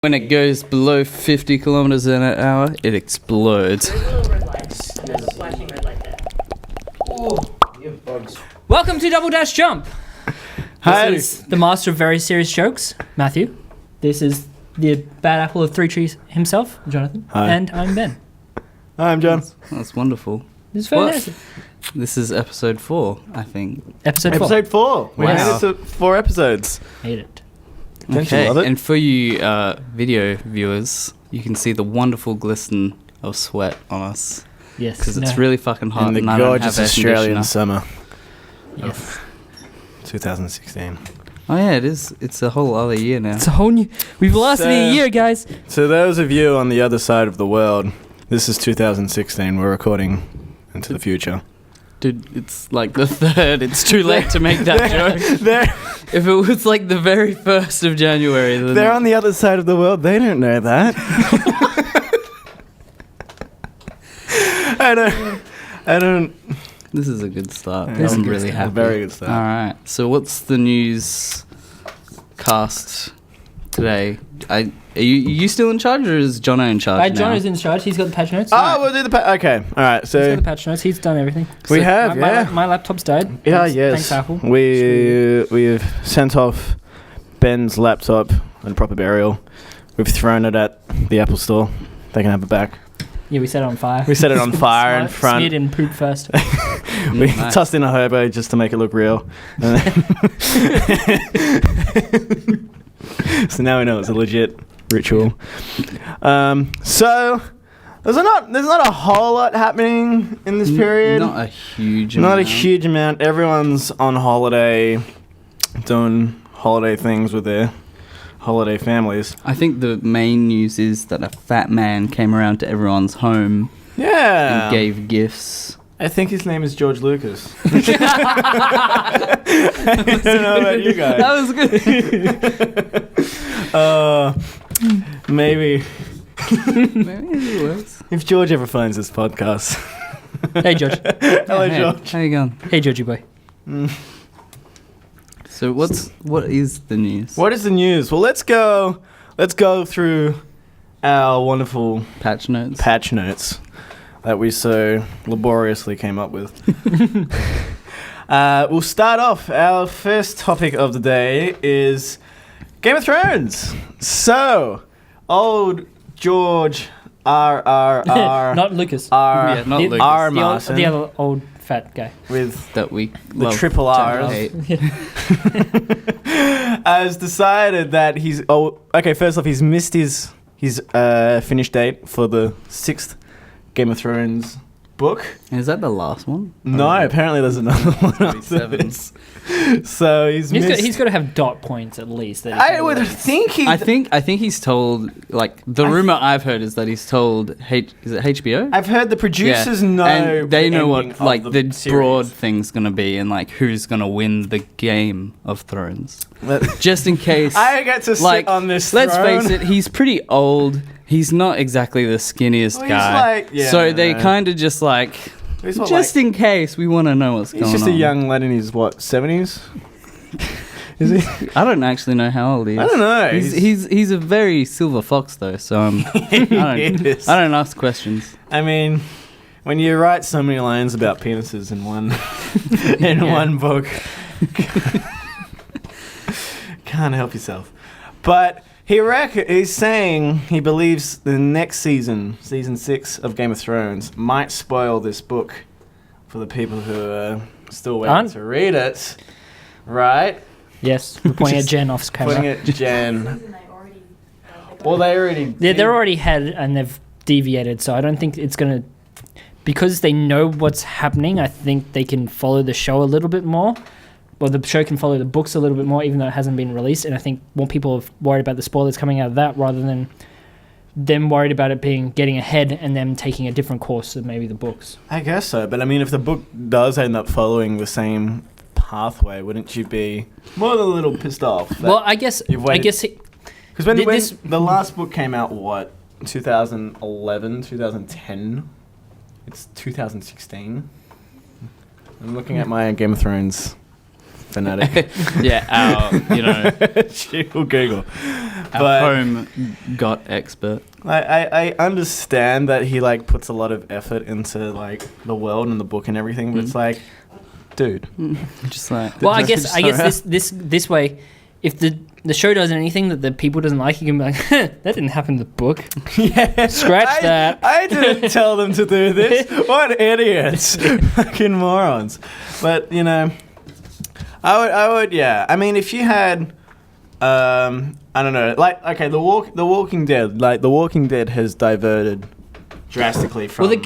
When it goes below 50 kilometers an hour, it explodes. There's a little red light. There's a flashing red light there. Oh, you have bugs. Welcome to Double Dash Jump. Hi. This is the master of very serious jokes, Matthew. This is the bad apple of three trees himself, Jonathan. Hi. And I'm Ben. Hi, I'm John. That's wonderful. This is fantastic. This is episode 4, I think. Episode 4. Episode 4. We Wow. made it to 4 episodes. Hate it. Don't you Okay, love it? and for you video viewers, you can see the wonderful glisten of sweat on us. Yes. Because it's really fucking hot In the and I don't gorgeous have air Australian conditioner. summer Yes. 2016. Oh yeah, it is. It's a whole other year now. It's a whole new... We've lasted a year, guys. So those of you on the other side of the world, this is 2016. We're recording into the future. Dude, it's like the third. It's too late to make that joke. They're, If it was like the very 1st of January, then... they're on the other side of the world. They don't know that. I don't. This is a good start. This is I'm a good really start. happy. Very good start. All right. So what's the news cast today? Are you still in charge, or is Jono in charge John now? is in charge. He's got the patch notes. Oh, we'll do the okay. All right. He's So got the patch notes. He's done everything. we So have, yeah. My laptop's died. Yeah, Thanks, yes. Thanks, Apple. We've sent off Ben's laptop on proper burial. We've thrown it at the Apple store. They can have it back. Yeah, we set it on fire. We set it on fire in front. Smeared in poop first. We Nice. tossed in a hobo just to make it look real. And then so now we know it's a legit ritual. So there's not a whole lot happening in this period. Not a huge Not a amount. huge amount. Everyone's on holiday, doing holiday things with their holiday families. I think the main news is that a fat man came around to everyone's home Yeah. and gave gifts. I think his name is George Lucas. I don't know about you guys. That was good. Maybe Maybe it works. if George ever finds this podcast. Hey, George. Hello, Hey, George. how you going? Hey, Georgie boy. So what is the news? What is the news? Well, let's go through our wonderful Patch notes. patch notes that we so laboriously came up with. We'll start off. Our first topic of the day is Game of Thrones. So, old George R. Not Lucas. R. Yeah, not The- Lucas. R. the, old, Martin the other old fat guy. with That we the love triple to R's. hate. has decided that he's first off, he's missed his finish date for the 6th Game of Thrones book. Is that the last one? No, apparently there's another one after 37. this. So he's missed. He's got to have dot points at least. That he I can would release. think he. I think he's told, like, the rumor I've heard is that he's told is it HBO? I've heard the producers know. and they the know ending what of like the series. broad thing's gonna be and like who's gonna win the Game of Thrones. But Just in case. I get to sit like, on this. let's throne. face it, he's pretty old. He's not exactly the skinniest Well, he's guy. like- yeah, so they no. kind of just like, He's what, just in case we want to know what's He's going just on. a young lad in his 70s. Is he? I don't actually know how old he is. I don't know. He's a very silver fox though, so I don't ask questions. I mean, when you write so many lines about penises in one Yeah. one book, can't help yourself. But he's saying he believes the next season 6 of Game of Thrones, might spoil this book for the people who are still waiting Aren't- to read it. Right? Yes, we're pointing at Just Jen off camera. Putting it, Jen. Well, they already. Yeah, they're already had and they've deviated, so I don't think it's gonna. Because they know what's happening, I think they can follow the show a little bit more. Well, the show can follow the books a little bit more, even though it hasn't been released. And I think more people are worried about the spoilers coming out of that rather than them worried about it getting ahead and them taking a different course than maybe the books. I guess so, but I mean, if the book does end up following the same pathway, wouldn't you be more than a little pissed off? that- Well, I guess you've I waited- guess Because when This- the last book came out, what, 2011, 2010? It's 2016. I'm looking at my Game of Thrones fanatic. Yeah, our She will Google. our But home got expert. I understand that he like puts a lot of effort into like the world and the book and everything, but it's like, dude. Just like Well, I guess this way, if the show does anything that the people doesn't like, you can be like, that didn't happen in the book. Yeah, Scratch that. I didn't tell them to do this. What idiots, fucking morons. But you know, I would, yeah. I mean, if you had, I don't know, like, okay, The Walking Dead, like, The Walking Dead has diverted drastically from Well,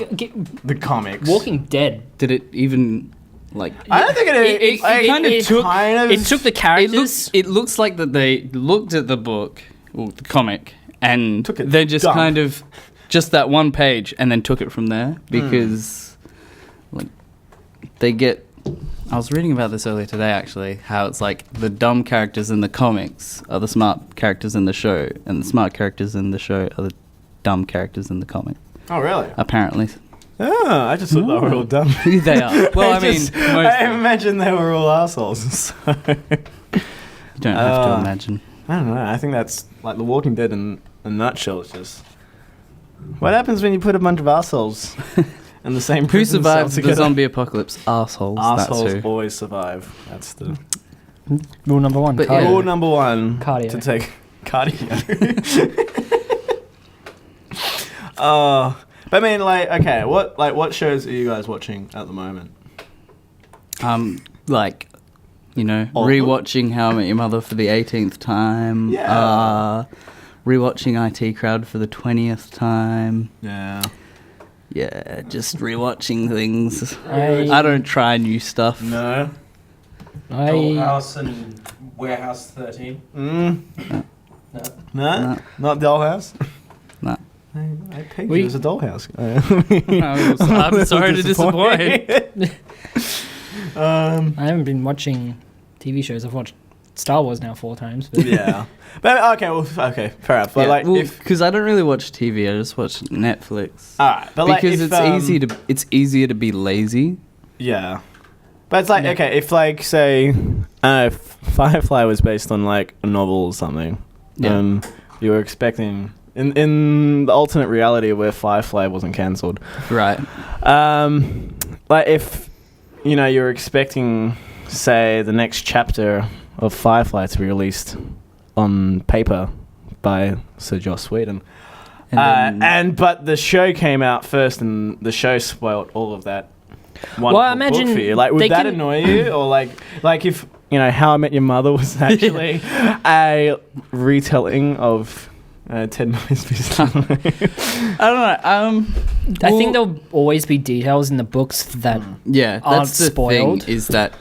the comics. Walking Dead. did it even like? I don't think it kind of took. It took the characters. It looks like that they looked at the book or the comic and Took it they just dump. kind of just that one page and then took it from there because like they get. I was reading about this earlier today, actually, how it's like the dumb characters in the comics are the smart characters in the show, and the smart characters in the show are the dumb characters in the comic. Oh, really? Apparently, Oh, I just thought they were all dumb. they are. Well, I mean, just- mostly. I imagine they were all assholes. So. You don't have to Uh, imagine. I don't know. I think that's like The Walking Dead in a nutshell. It's just what happens when you put a bunch of assholes in the same Who prison cell survived the together? zombie apocalypse? Assholes. Assholes That's who. always survive. That's the Rule number one. But cardio. yeah. rule number one. Cardio. To take cardio. But I mean, like, okay, what shows are you guys watching at the moment? Like, you know, Oh. rewatching How I Met Your Mother for the 18th time. Yeah. Rewatching IT Crowd for the 20th time. Yeah. Yeah, just rewatching things. I- I don't try new stuff. No. Dollhouse and Warehouse 13. Mm. No. No. No. Not Dollhouse. No. I pegged We- you as a Dollhouse. I'm sorry to disappoint. I haven't been watching TV shows. I've watched Star Wars now 4 times. But Yeah. But okay, well, okay, fair enough. But like, if because I don't really watch TV, I just watch Netflix. alright, but like, Because if, it's easier to be lazy. Yeah. But it's like, Yeah. okay, if like, say, Firefly was based on like a novel or something, Yeah. you were expecting in the alternate reality where Firefly wasn't cancelled, Right. like if you know you're expecting, say, the next chapter of Firefly to be released on paper by Sir Joss Whedon. And then- But the show came out first, and the show spoiled all of that. Well, I wonderful book imagine for you. Like, they would that can- annoy you, or like if you know How I Met Your Mother was actually a retelling of Ted Mosby's story? I don't know. I well, think there'll always be details in the books that Yeah, aren't that's the spoiled. thing, is that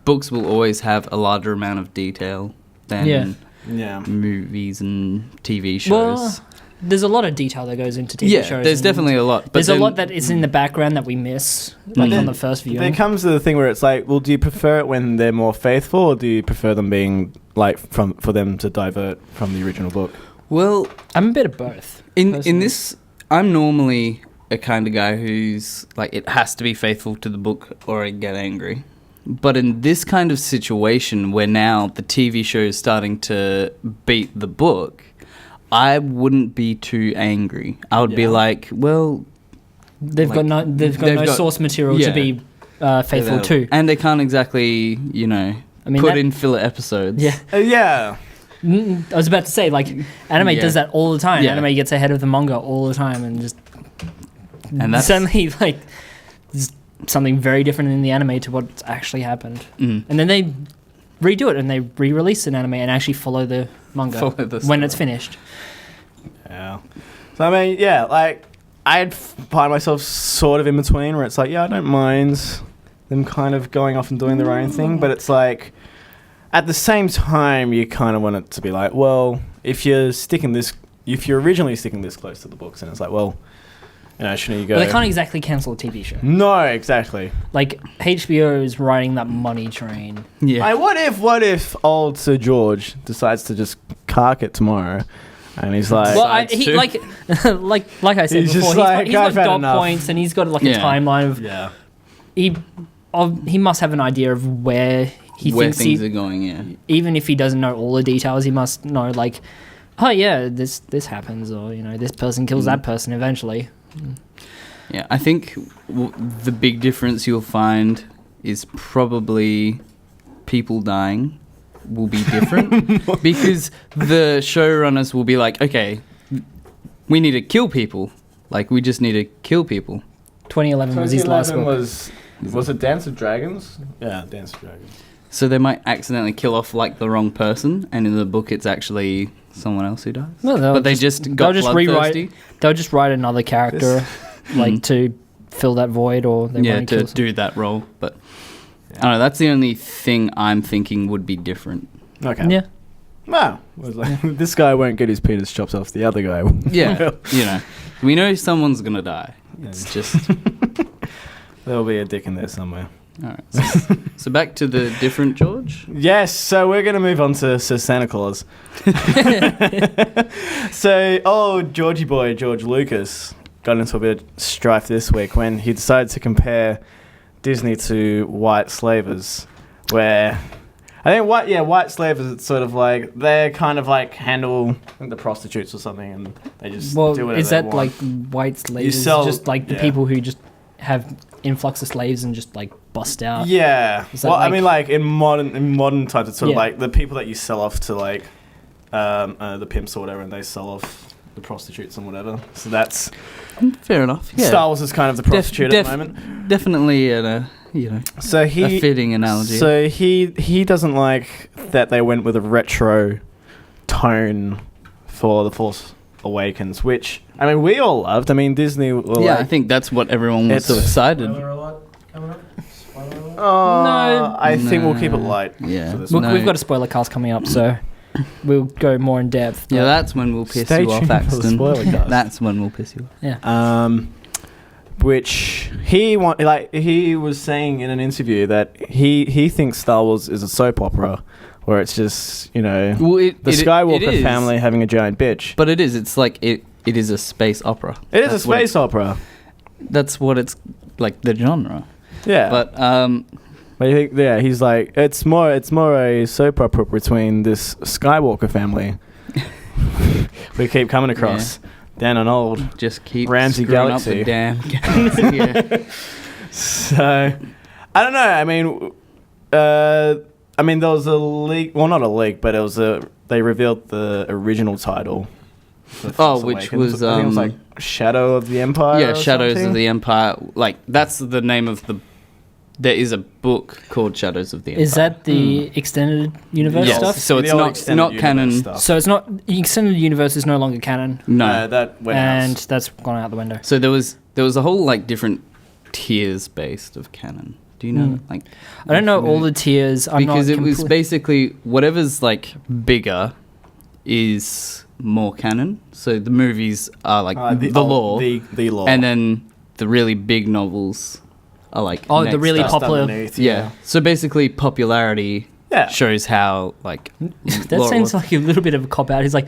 books will always have a larger amount of detail than Yeah. Yeah. movies and TV shows. Well, there's a lot of detail that goes into TV yeah, shows. there's and definitely a lot. But There's a then- lot that is in the background that we miss, like Mhm. on the first There viewing. comes to the thing where it's like, well, do you prefer it when they're more faithful, or do you prefer them being like for them to divert from the original book? Well, I'm a bit of both. in personally. this, I'm normally a kind of guy who's like, it has to be faithful to the book or I get angry. But in this kind of situation where now the TV show is starting to beat the book, I wouldn't be too angry. I would be Yeah. like, well, They've like, got no they've got- source material yeah. to be faithful to. and they can't exactly, you know, I mean, put that- in filler episodes. Yeah, Yeah. I was about to say, like, anime Yeah. does that all the time. Yeah. Anime gets ahead of the manga all the time, and just And that's- suddenly like there's something very different in the anime to what's actually happened. Mm. And then they redo it and they re-release an anime and actually follow the manga Follow the when story. it's finished. Yeah. So I mean, yeah, like I'd find myself sort of in between, where it's like, yeah, I don't mind them kind of going off and doing their own thing, but it's like at the same time you kind of want it to be like, well, if you're originally sticking this close to the books, and it's like, well, you know, shouldn't you go? But they can't exactly cancel a TV show. No, exactly. Like HBO is riding that money train. Yeah. What if old Sir George decides to just cark it tomorrow, and he's like, Well, Decides to. like I said He's before, just like, he's "I've got had dot enough." points and he's got like a Yeah. timeline of yeah, he must have an idea of where he where thinks things are going. Yeah. even if he doesn't know all the details, he must know like, oh yeah, this happens, or this person kills that person eventually. Yeah, I think the big difference you'll find is probably people dying will be different because the showrunners will be like, okay, we need to kill people. Like, we just need to kill people. 2011 was his last book. Was it Dance of Dragons? Yeah, Dance of Dragons. So they might accidentally kill off like the wrong person, and in the book it's actually someone else who dies. Well, but they just got bloodthirsty. They'll just write another character like to fill that void, or they want to kill someone. do that role. But I don't know. That's the only thing I'm thinking would be different. Okay. Yeah. Wow. This guy won't get his penis chopped off. The other guy will. Yeah. We know someone's gonna die. It's just there'll be a dick in there somewhere. all right. So back to the different George. Yes, so we're going to move on to Santa Claus. So, Georgie boy, George Lucas, got into a bit of strife this week when he decided to compare Disney to white slavers, where I think white slavers, it's sort of like they kind of like handle the prostitutes or something, and they just do whatever is they that want. like white slaves? sell- Just like the yeah. people who just have influx of slaves and just like bust out. Yeah. Is that Well, I like- mean, like in modern times, it's sort of Yeah. like the people that you sell off to, like the pimps or whatever, and they sell off the prostitutes and whatever. So that's Fair enough. Yeah. Star Wars is kind of the prostitute at the moment. Definitely So a fitting analogy. So he doesn't like that they went with a retro tone for The Force Awakens, which I mean we all loved. I mean Disney. I think that's what everyone was so It's- excited. Spoiler alert coming up? Spoiler alert? No, I think we'll keep it light. Yeah. for this Look, one. we've got a spoiler cast coming up, so we'll go more in depth. Yeah, that's when we'll piss Stay you off, tuned for the Axton. spoiler cast. That's when we'll piss you off. Which he was saying in an interview that he thinks Star Wars is a soap opera, where it's just Well, the Skywalker it is, family having a giant bitch. But it is. It's like it is a space opera. It is That's a what space opera. That's what it's like, the genre. Yeah, But But you think, yeah, he's like it's more a soap opera between this Skywalker family we keep coming across down an old. just keep Ramsey screwing Galaxy. up the damn galaxy. Yeah. So I don't know. I mean, there was a leak. Well, not a leak, but they revealed the original title. for The Force which Awakens. was, I think it was like Shadow of the Empire. Yeah, or Shadows something. of the Empire. Like, that's the name of the... There is a book called Shadows of the Empire. Is that the extended universe Yes. stuff? So The it's old not extended universe canon. stuff. So it's not the extended universe is no longer canon, No. That went and out. that's gone out the window. So there was a whole, like, different tiers based of canon. Do you know? Like, I don't know all the tiers. I'm because not it was complete- basically whatever's, like, bigger is more canon. So the movies are, like, the lore. The lore. And then the really big novels are, like, the next really up. popular. Underneath, Yeah. So basically, popularity Yeah. shows how, like... That lore sounds was. like a little bit of a cop out. He's like,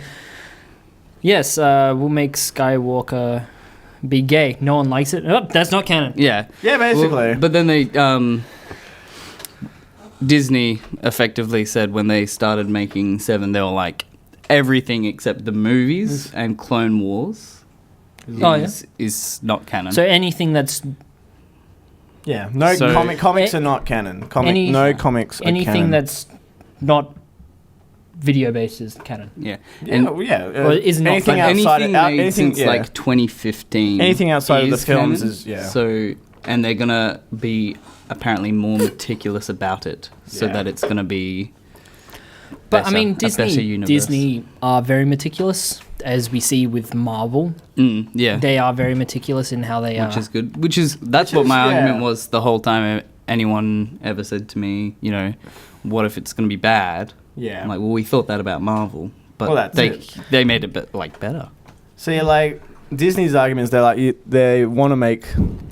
yes, we'll make Skywalker be gay. No one likes it. Oh, that's not canon. Yeah. Yeah, basically. Well, but then they... Disney effectively said when they started making 7, they were like, everything except the movies and Clone Wars is not canon. So anything that's Yeah, no So- comics are not canon. Any- No comics are anything canon. that's not video based is canon. yeah. Yeah, And Well, it is not anything canon. outside anything out, made anything since yeah. like 2015 anything outside of the is films canon. is yeah. So, and they're gonna be apparently more meticulous about it, so Yeah. that it's gonna be. But I better- mean, a better Disney universe. are very meticulous, as we see with Marvel. Yeah, They are very meticulous in how they which is good. That's Which what is- my yeah. argument was the whole time. Anyone ever said to me, what if it's gonna be bad? Yeah. I'm like, well, we thought that about Marvel, but Well, that's it. they made it better. So you're like Disney's argument is they want to make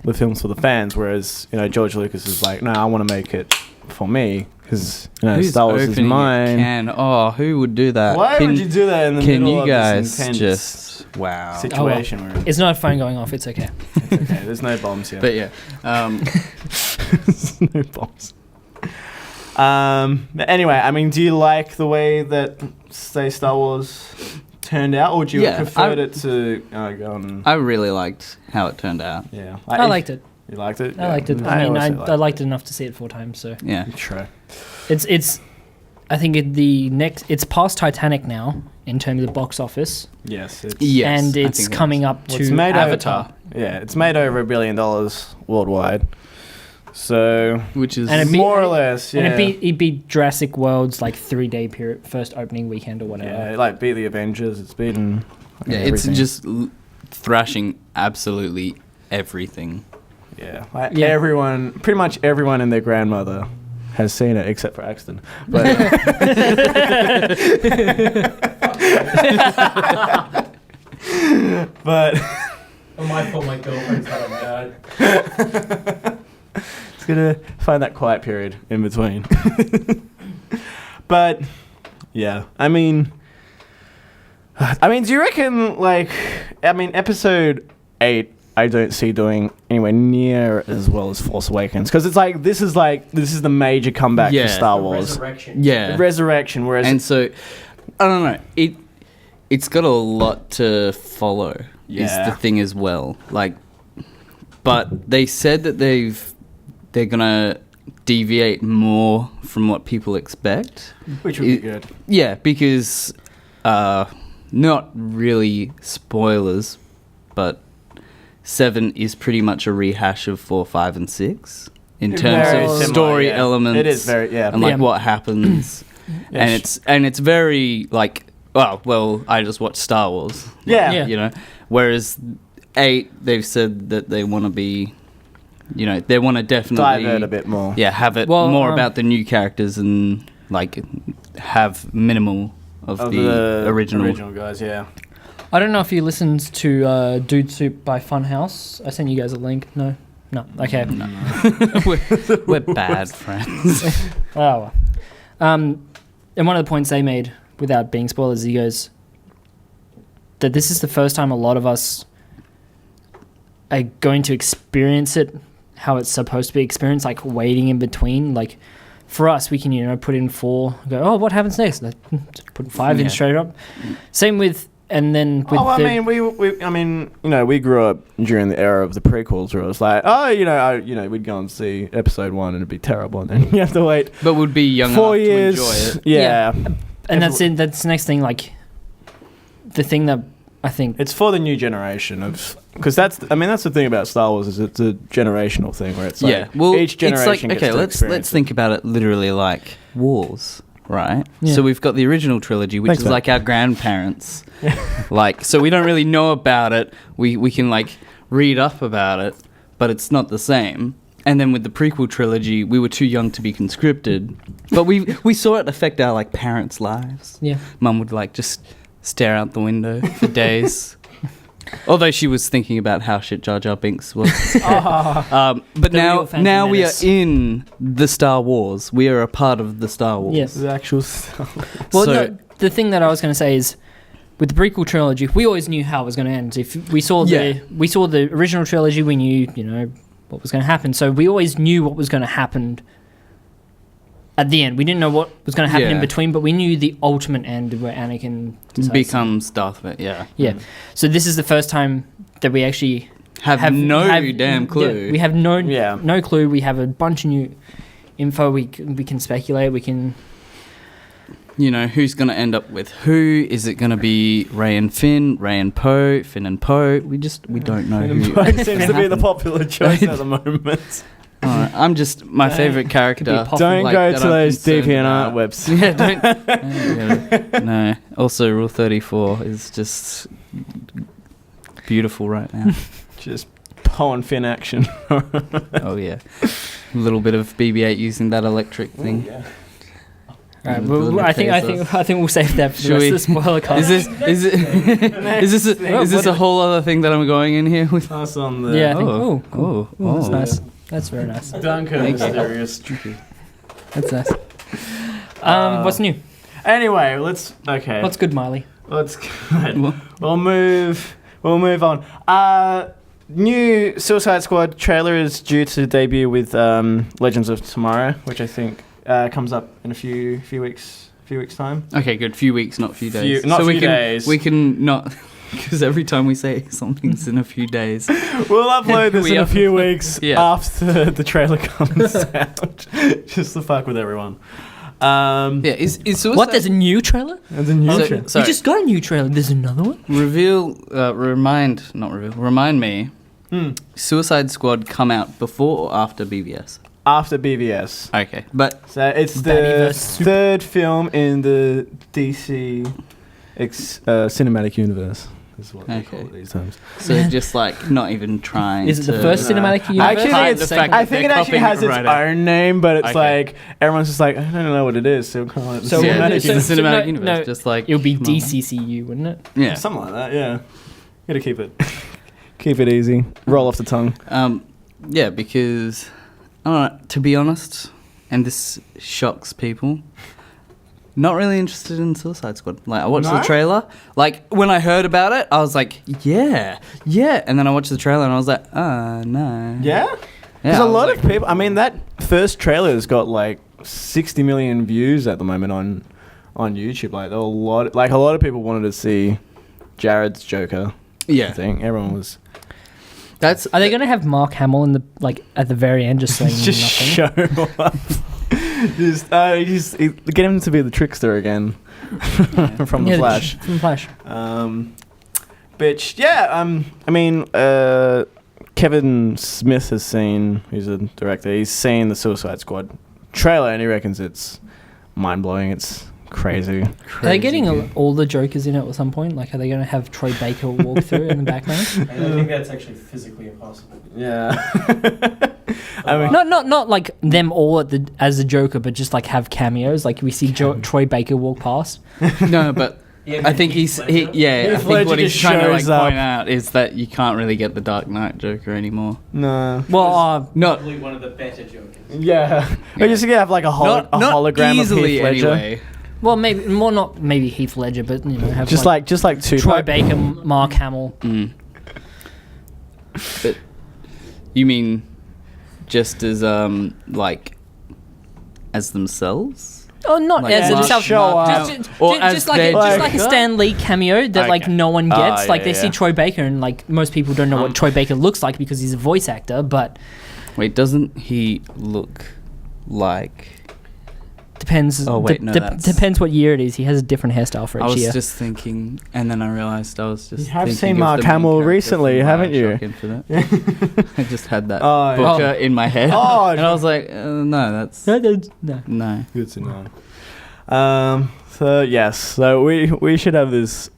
the films for the fans, whereas George Lucas is like, no, I want to make it for me because Who's Star Wars is opening a mine. can? Oh, who would do that? Why would you do that in the Can middle you of guys this intense just wow? situation? We're in? It's not a phone going off. It's okay. It's okay. There's no bombs here. But yeah, no bombs. But anyway, I mean, do you like the way that, say, Star Wars turned out, or do you Yeah, prefer it to go on? I really liked how it turned out. Yeah, I liked it. You liked it. I liked it. I mean, also I liked it enough to see it 4 times. So Yeah. True. it's. I think it's past Titanic now in terms of box office, Yes. It's, Yes, and I it's think it coming is. up Well, to it's made Avatar. Yeah, it's made over $1 billion worldwide. So Which is And it beat- more or less, yeah. And it beat Jurassic World's like 3-day period, first opening weekend or whatever. Yeah, it beat the Avengers. It's beaten. yeah, it's everything. just thrashing absolutely everything. Yeah, Yeah. everyone, pretty much everyone and their grandmother has seen it except for Axton. But but Oh, my fault, my girlfriend's had on guard. it's gonna find that quiet period in between. But yeah, I mean, do you reckon episode 8? I don't see doing anywhere near as well as Force Awakens, because it's this is the major comeback Yeah. for Star Wars. Resurrection. Yeah. The Resurrection, whereas And so, I don't know. It's got a lot to follow. Is Yeah. the thing as well. But they said that they're gonna deviate more from what people expect. which would be good. Yeah, because not really spoilers, but 7 is pretty much a rehash of 4, 5, and 6 in terms Very of similar, story yeah. elements. It is very and Yeah. what happens, Yes. and it's very I just watched Star Wars. Yeah. You know, whereas 8 they've said that they want to be, they want to definitely Divert a bit more. Yeah, have it Well, more about the new characters and have minimal of the original. guys. Yeah. I don't know if you listened to Dude Soup by Funhouse. I sent you guys a link. No. Okay. we're bad friends. Oh. And one of the points they made, without being spoilers, he goes that this is the first time a lot of us are going to experience it how it's supposed to be experienced, like waiting in between. Like for us, we can put in 4, go, oh, what happens next? Just put 5 in Yeah. straight up. Same with, and then with we grew up during the era of the prequels, where it was we'd go and see episode 1 and it'd be terrible, and then you have to wait But would be young 4 enough years. to enjoy it. Yeah. and that's it. That's the next thing. Like the thing that I think It's for the new generation because that's the thing about Star Wars, is it's a generational thing where it's each generation it's gets to let's experience think about it literally like wars, right? Yeah. So we've got the original trilogy, which Thanks, is mate. like our grandparents. So we don't really know about it. We can read up about it, but it's not the same. And then with the prequel trilogy, we were too young to be conscripted, but we saw it affect our parents' lives. yeah. Mum would just stare out the window for days. Although she was thinking about how shit Jar Jar Binks was. But The real Phantom now we are Menace. in the Star Wars. We are a part of the Star Wars. Yes. the actual stuff. Well, So- no, the thing that I was going to say is, with the prequel trilogy, we always knew how it was going to end. If we saw the original trilogy, we knew what was going to happen. So we always knew what was going to happen at the end. We didn't know what was going to happen in Yeah. between, but we knew the ultimate end where Anakin decides Becomes Darth Vader. Yeah. Yeah. So this is the first time that we actually Have no damn clue. Yeah, we have no Yeah. no clue. We have a bunch of new info. We can speculate. We can. Who's going to end up with who? Is it going to be Rey and Finn, Rey and Poe, Finn and Poe? We don't know who. It seems to be the popular choice at the moment. I'm just my favorite character. Could be Don't go that to I'm those concerned DeviantArt about. websites. Yeah, don't. No. Also, Rule 34 is just beautiful right now. Just Poe and Finn action. Oh yeah, a little bit of BB-8 using that electric thing. All right, The well, little I think we'll save that for the Should rest we- of the spoiler cast. Is this a whole other thing that I'm going in here with? Pass on the Yeah, I think. Oh, Oh, oh, that's oh. nice. That's very nice. Duncan Thank you. Mysterious. That's nice. What's new? Anyway, What's good, Miley? let's we'll move on. New Suicide Squad trailer is due to debut with Legends of Tomorrow, which I think comes up in a few weeks time. Okay, good. Few weeks, not few days. Not we few can, days. We can not, because every time we say something's in a few days. We'll upload this We in a up- few weeks Yeah. after the trailer comes out, just to fuck with everyone. Yeah, is Suicide... What? There's a new trailer? There's a new So- trailer. Sorry. You just got a new trailer. There's another one? Remind me, Hmm. Suicide Squad come out before or after BVS? After BVS. Okay, but So it's the Battyverse Super- third film in the DC cinematic universe. Is what they call Okay. it these times. so just like not even trying Is it the to- first No. cinematic universe? I actually Hide think the it's. fact I that think it they're actually copying has it its right out. own name, but it's Okay. like everyone's just like, I don't know what it is. So kind of like the So- yeah, cinematic it's universe. the cinematic no, universe, no, just like It'll be Marvel. DCCU, wouldn't it? Yeah. Something like that. Yeah. Gotta keep it. Keep it easy. Roll off the tongue. Yeah, because I don't know, to be honest, and this shocks people, not really interested in Suicide Squad. Like I watched No? the trailer, like when I heard about it, I was like, yeah, and then I watched the trailer and I was like, no. Yeah. Yeah, There's I a was lot like, of people. I mean, that first trailer's got like 60 million views at the moment on YouTube. Like a lot of people wanted to see Jared's Joker. I Yeah, think everyone was that's Are they going to have Mark Hamill in the at the very end just saying just nothing? show up. just get him to be the trickster again from the Flash. From Flash. Bitch, yeah. I mean, Kevin Smith has seen. He's a director. He's seen the Suicide Squad trailer, and he reckons it's mind blowing. It's crazy. Are they getting all the Jokers in it at some point? Like, are they going to have Troy Baker walk through in the background? I think that's actually physically impossible. Yeah. I mean, Not like them all as the Joker, but just like have cameos. Like we see Troy Baker walk past. No, but I think I think Heath what Ledger he's just trying to like shows up. point out is that you can't really get the Dark Knight Joker anymore. no. Well, Not Probably one of the better Jokers. Yeah. Yeah. We're just gonna have like a hologram easily of Heath Ledger. anyway. well, maybe more not maybe Heath Ledger, but have Just like Tupac. Troy Baker, Mark Hamill. Mm. But you mean just as like as themselves? Oh, not Like as Mark himself. show up. Or as Just like their a Joker? Stan Lee cameo that like Okay. no one gets. Ah, Like yeah, they see yeah. Troy Baker and like most people don't know what Troy Baker looks like because he's a voice actor. But Wait, doesn't he look like? depends. Oh, wait, no, that's- depends what year it is. He has a different hairstyle for I each was year. just thinking, and then I realized I was just. You have thinking seen of Mark the main Hamill character recently, from haven't you? Bioshock Infinite. I just had that Oh, Booker yeah. in my head, Oh, and I was like, no, that's No. no. Good to know. So yes, so we should have this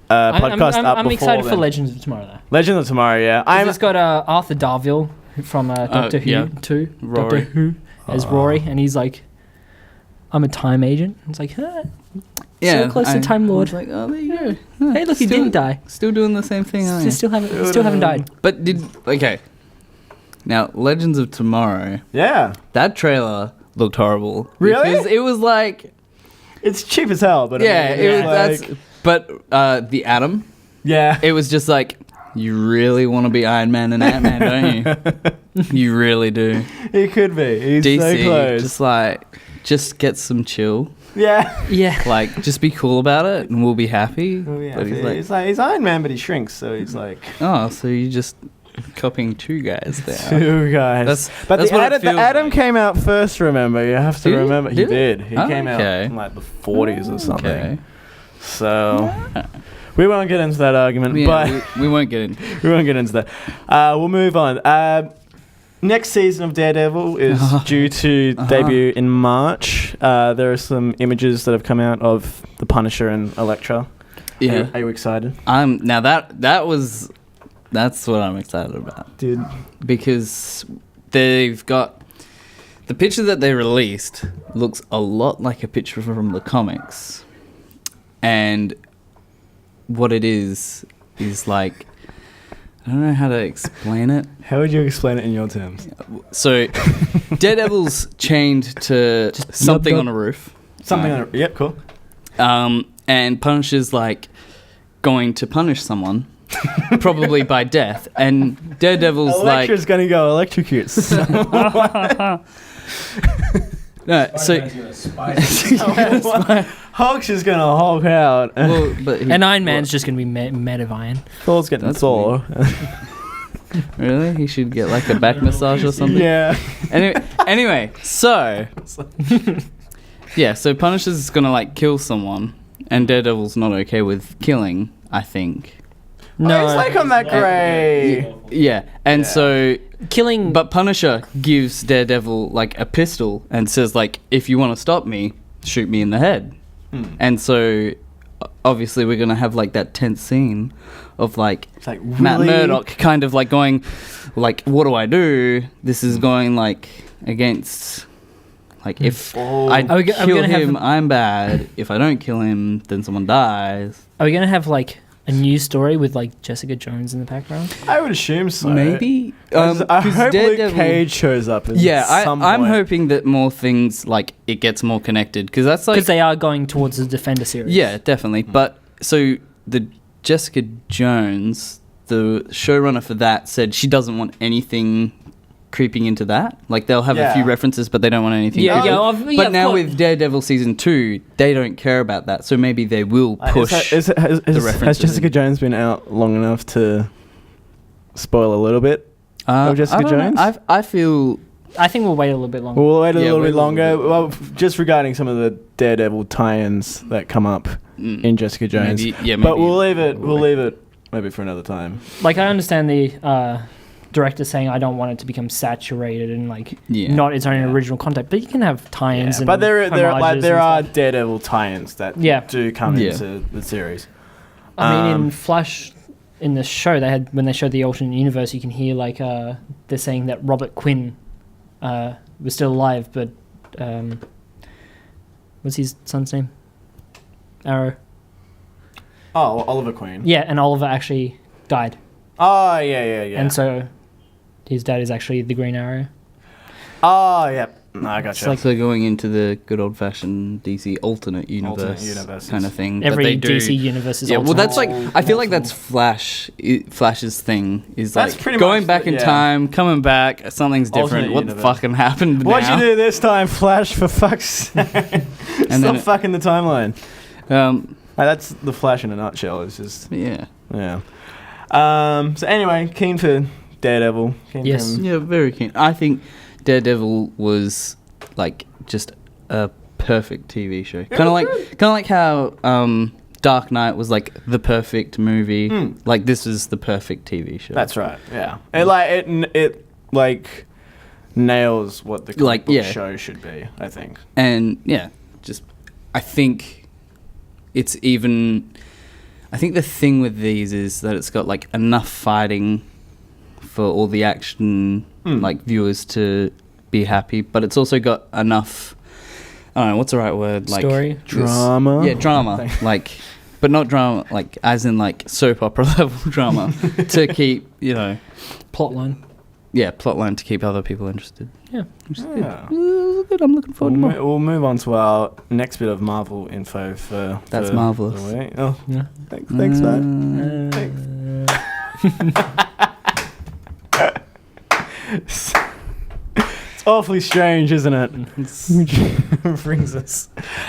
podcast up I'm before excited then. for Legends of Tomorrow though. Legend of Tomorrow. Yeah, I'm just got Arthur Darvill from Doctor Who yeah. too. Rory. Doctor Who as Rory, and he's like, I'm a time agent. It's like, huh? Yeah, close to I Time Lord. was like, oh, there you go. Huh, Hey, look, he still- didn't die. Still doing the same thing, aren't you? Still haven't died. But okay. Now, Legends of Tomorrow. Yeah, That trailer looked horrible. Really? Because it was like, it's cheap as hell, but yeah, I mean, it was. it's That's. But the Atom. yeah. It was just like, you really want to be Iron Man and Ant Man, don't you? You really do. He could be. He's DC, so close. just get some chill. yeah. Yeah. Like, just be cool about it, and we'll be happy. Oh, yeah. But he's like, He's Iron Man, but he shrinks, so he's like oh, so you just copying two guys there. two guys. But that's the what it Atom, feels Atom like. came out first. Remember, you have to Did he? remember. He Did he? did. He Oh, came out okay. in like the 40s or something. Okay. So we won't get into that argument, Yeah, but we won't get in. we won't get into that. We'll move on. Next season of Daredevil is due to debut in March. There are some images that have come out of the Punisher and Elektra. Yeah. Are you excited, Now that's what I'm excited about, dude? because they've got the picture that they released looks a lot like a picture from the comics, and what it is like, I don't know how to explain it. How would you explain it in your terms? So, Daredevil's chained to something on a roof. Something. Right. Yep, cool. And Punisher's like going to punish someone, probably by death. And Daredevil's Elektra's gonna go electrocute. like, No, so Spider-Man's gonna spider. Hulk's just gonna Hulk out. well, but And Iron Man's just going to be made of iron. Thor's getting That's Thor. really, he should get like a back massage or something. Yeah. Anyway, so yeah, so Punisher's gonna like kill someone, and Daredevil's not okay with killing. I think. No, it's like on that Yeah. grey. Yeah, and Yeah. so Killing. but Punisher gives Daredevil like a pistol and says like, if you want to stop me, shoot me in the head. And so obviously we're gonna have like that tense scene of like It's like Matt really? Murdock kind of like going like, what do I do? This is going like against like if Oh. I Are we kill gonna have him, I'm bad. If I don't kill him, then someone dies. Are we going to have like a news story with like Jessica Jones in the background? I would assume so. Maybe. I 'Cause hope Luke Daredevil- Cage shows up. At some I'm point. hoping that more things like it gets more connected because that's like Because they are going towards the Defender series. yeah, definitely. But so the Jessica Jones, the showrunner for that, said she doesn't want anything creeping into that. Like they'll have a few Yeah. references, but they don't want anything. Yeah, creeping. yeah, But of now course. with Daredevil season 2, they don't care about that. So maybe they will push. Has references Jessica in. Jones been out long enough to spoil a little bit? Oh, Jessica I don't know. Jones? I feel I think we'll wait a little bit longer. We'll wait a Yeah, little wait bit a little longer. bit. Well, just regarding some of the Daredevil tie-ins that come up in Jessica Jones. maybe, but we'll leave it. We'll leave it maybe for another time. Like I understand the director saying I don't want it to become saturated and like Yeah. not its own Yeah. original content, but you can have tie-ins. Yeah, and but there homages there and are stuff. Daredevil tie-ins that Yeah. do come Yeah. into the series. I mean, Um, in Flash, in the show, they had when they showed the alternate universe, you can hear like they're saying that Robert Quinn was still alive, but what's his son's name? Arrow. Oh, Oliver Queen. Yeah, and Oliver actually died, Oh, yeah. and so his dad is actually the Green Arrow. Oh, yeah. No, I gotcha. like- So going into the good old fashioned DC alternate universe universes. kind of thing. Every that they do. DC universe is Yeah, well, alternate. that's like I feel like that's Flash's thing is That's like pretty going much back the- in yeah. time, coming back, something's different. Alternate What the universe. fucking happened What'd now? you do this time, Flash? For fuck's sake! And Stop then fucking the timeline. That's the Flash in a nutshell. It's just yeah, yeah. So anyway, keen for Daredevil. Keen Yes. for him. yeah, very keen. I think Daredevil was like just a perfect TV show. Kind of like how Dark Knight was like the perfect movie. Like this is the perfect TV show. That's right. Yeah. It like nails what the comic Like, book yeah. show should be. I think. And yeah, just I think it's even. I think the thing with these is that it's got like enough fighting for all the action like viewers to be happy, but it's also got enough. I don't know what's the right word. Like Story? this- Drama? Yeah, drama. Like, but not drama. Like as in like soap opera level drama to keep Plotline. plotline to keep other people interested. Yeah. Which is Yeah. good. I'm looking forward to more. We'll move on to our next bit of Marvel info for. That's for marvelous. the week. Oh, Yeah. thanks, man. It's awfully strange, isn't it? Which brings us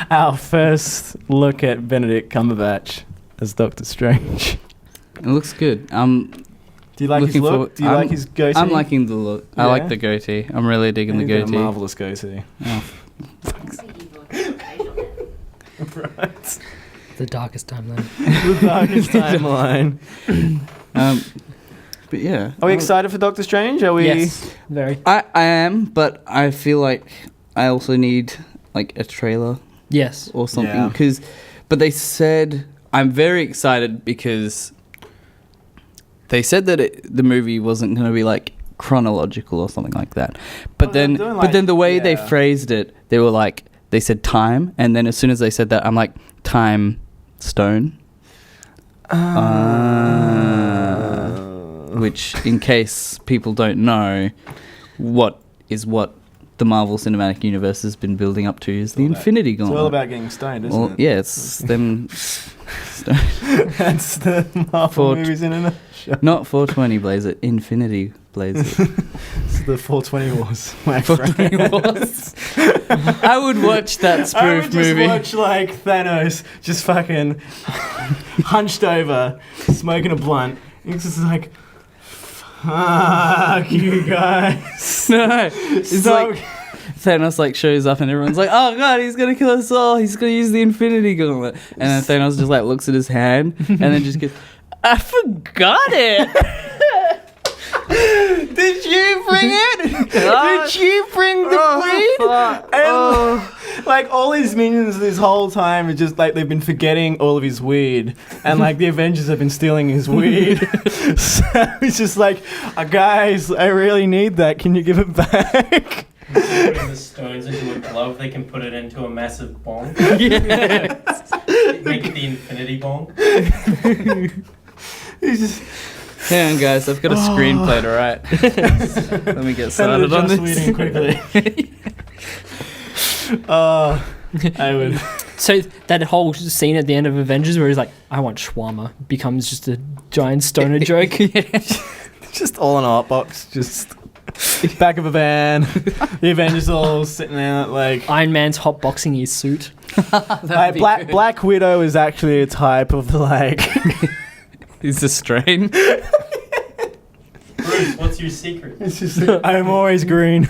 our first look at Benedict Cumberbatch as Doctor Strange. It looks good. Do you like his Looking look? forward- Do you like his goatee? I'm liking the look. I Yeah? like the goatee. I'm really digging the He's got a goatee. marvelous goatee. Oh. Right. The darkest timeline. The darkest timeline. But yeah. Are we excited for Doctor Strange? Are we? Yes, very. I am, but I feel like I also need like a trailer Yes. or something Yeah. but they said I'm very excited because they said that the movie wasn't going to be like chronological or something like that. But Well, they're then doing, but then the way they yeah. phrased it, they were like they said time, and then as soon as they said that, I'm like time stone. Which, in case people don't know, what the Marvel Cinematic Universe has been building up to is the Infinity It's Gauntlet. all about getting stoned, isn't Well, it? yeah, it's them. That's the Marvel For- movies in a Not 420 Blazer, Infinity Blazer. It's the 420 Wars. My friend. 420 Wars. I would watch that I spoof would just movie. watch like Thanos just fucking hunched over, smoking a blunt. He's just like, fuck you guys. No, it's So- like Thanos like shows up and everyone's like, "Oh god, he's gonna kill us all. He's gonna use the Infinity Gauntlet." And then Thanos just like looks at his hand and then just goes, "I forgot it." Did you bring it? Oh. Did you bring the weed? And like all his minions this whole time are just like they've been forgetting all of his weed, and like the Avengers have been stealing his weed. So he's just like, guys, I really need that. Can you give it back? Instead of putting the stones into a glove, they can put it into a massive bong. Yeah. Make it the infinity bong. He's just Hang on, guys, I've got a screenplay to write. Let me get Senator started on Joss this. Whedon quickly. I would. So that whole scene at the end of Avengers where he's like, "I want shawarma," becomes just a giant stoner joke. Just all in a hot box, just back of a van. The Avengers all sitting there like. Iron Man's hotboxing his suit. Like Black Widow is actually a type of like. He's a strain. Bruce, what's your secret? It's just I'm always green.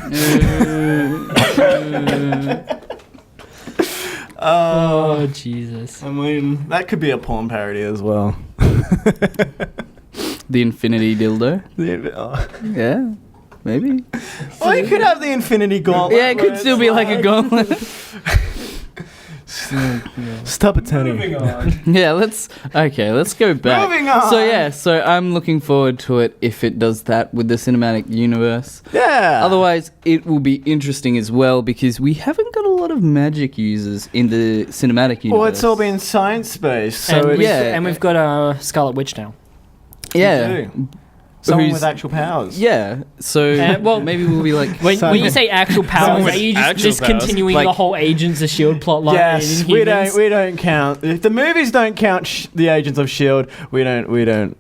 Oh Jesus! I mean, that could be a porn parody as well. The Infinity Dildo. Oh. Yeah, maybe. Or you could have the Infinity Gauntlet. Yeah, it could still be like a gauntlet. Stop it, Tony. Moving on. Yeah, let's go back. Moving on. So I'm looking forward to it if it does that with the cinematic universe. Yeah. Otherwise, it will be interesting as well because we haven't got a lot of magic users in the cinematic universe. Well, it's all been science based, so and, it's we've got Scarlet Witch now. yeah, someone who's- with actual powers. yeah. So well, maybe we'll be like When you say actual powers, with are you actual just powers, continuing like- the whole Agents of Shield plot line? Yes, in we Humans? don't count. If the movies don't count the Agents of Shield, we don't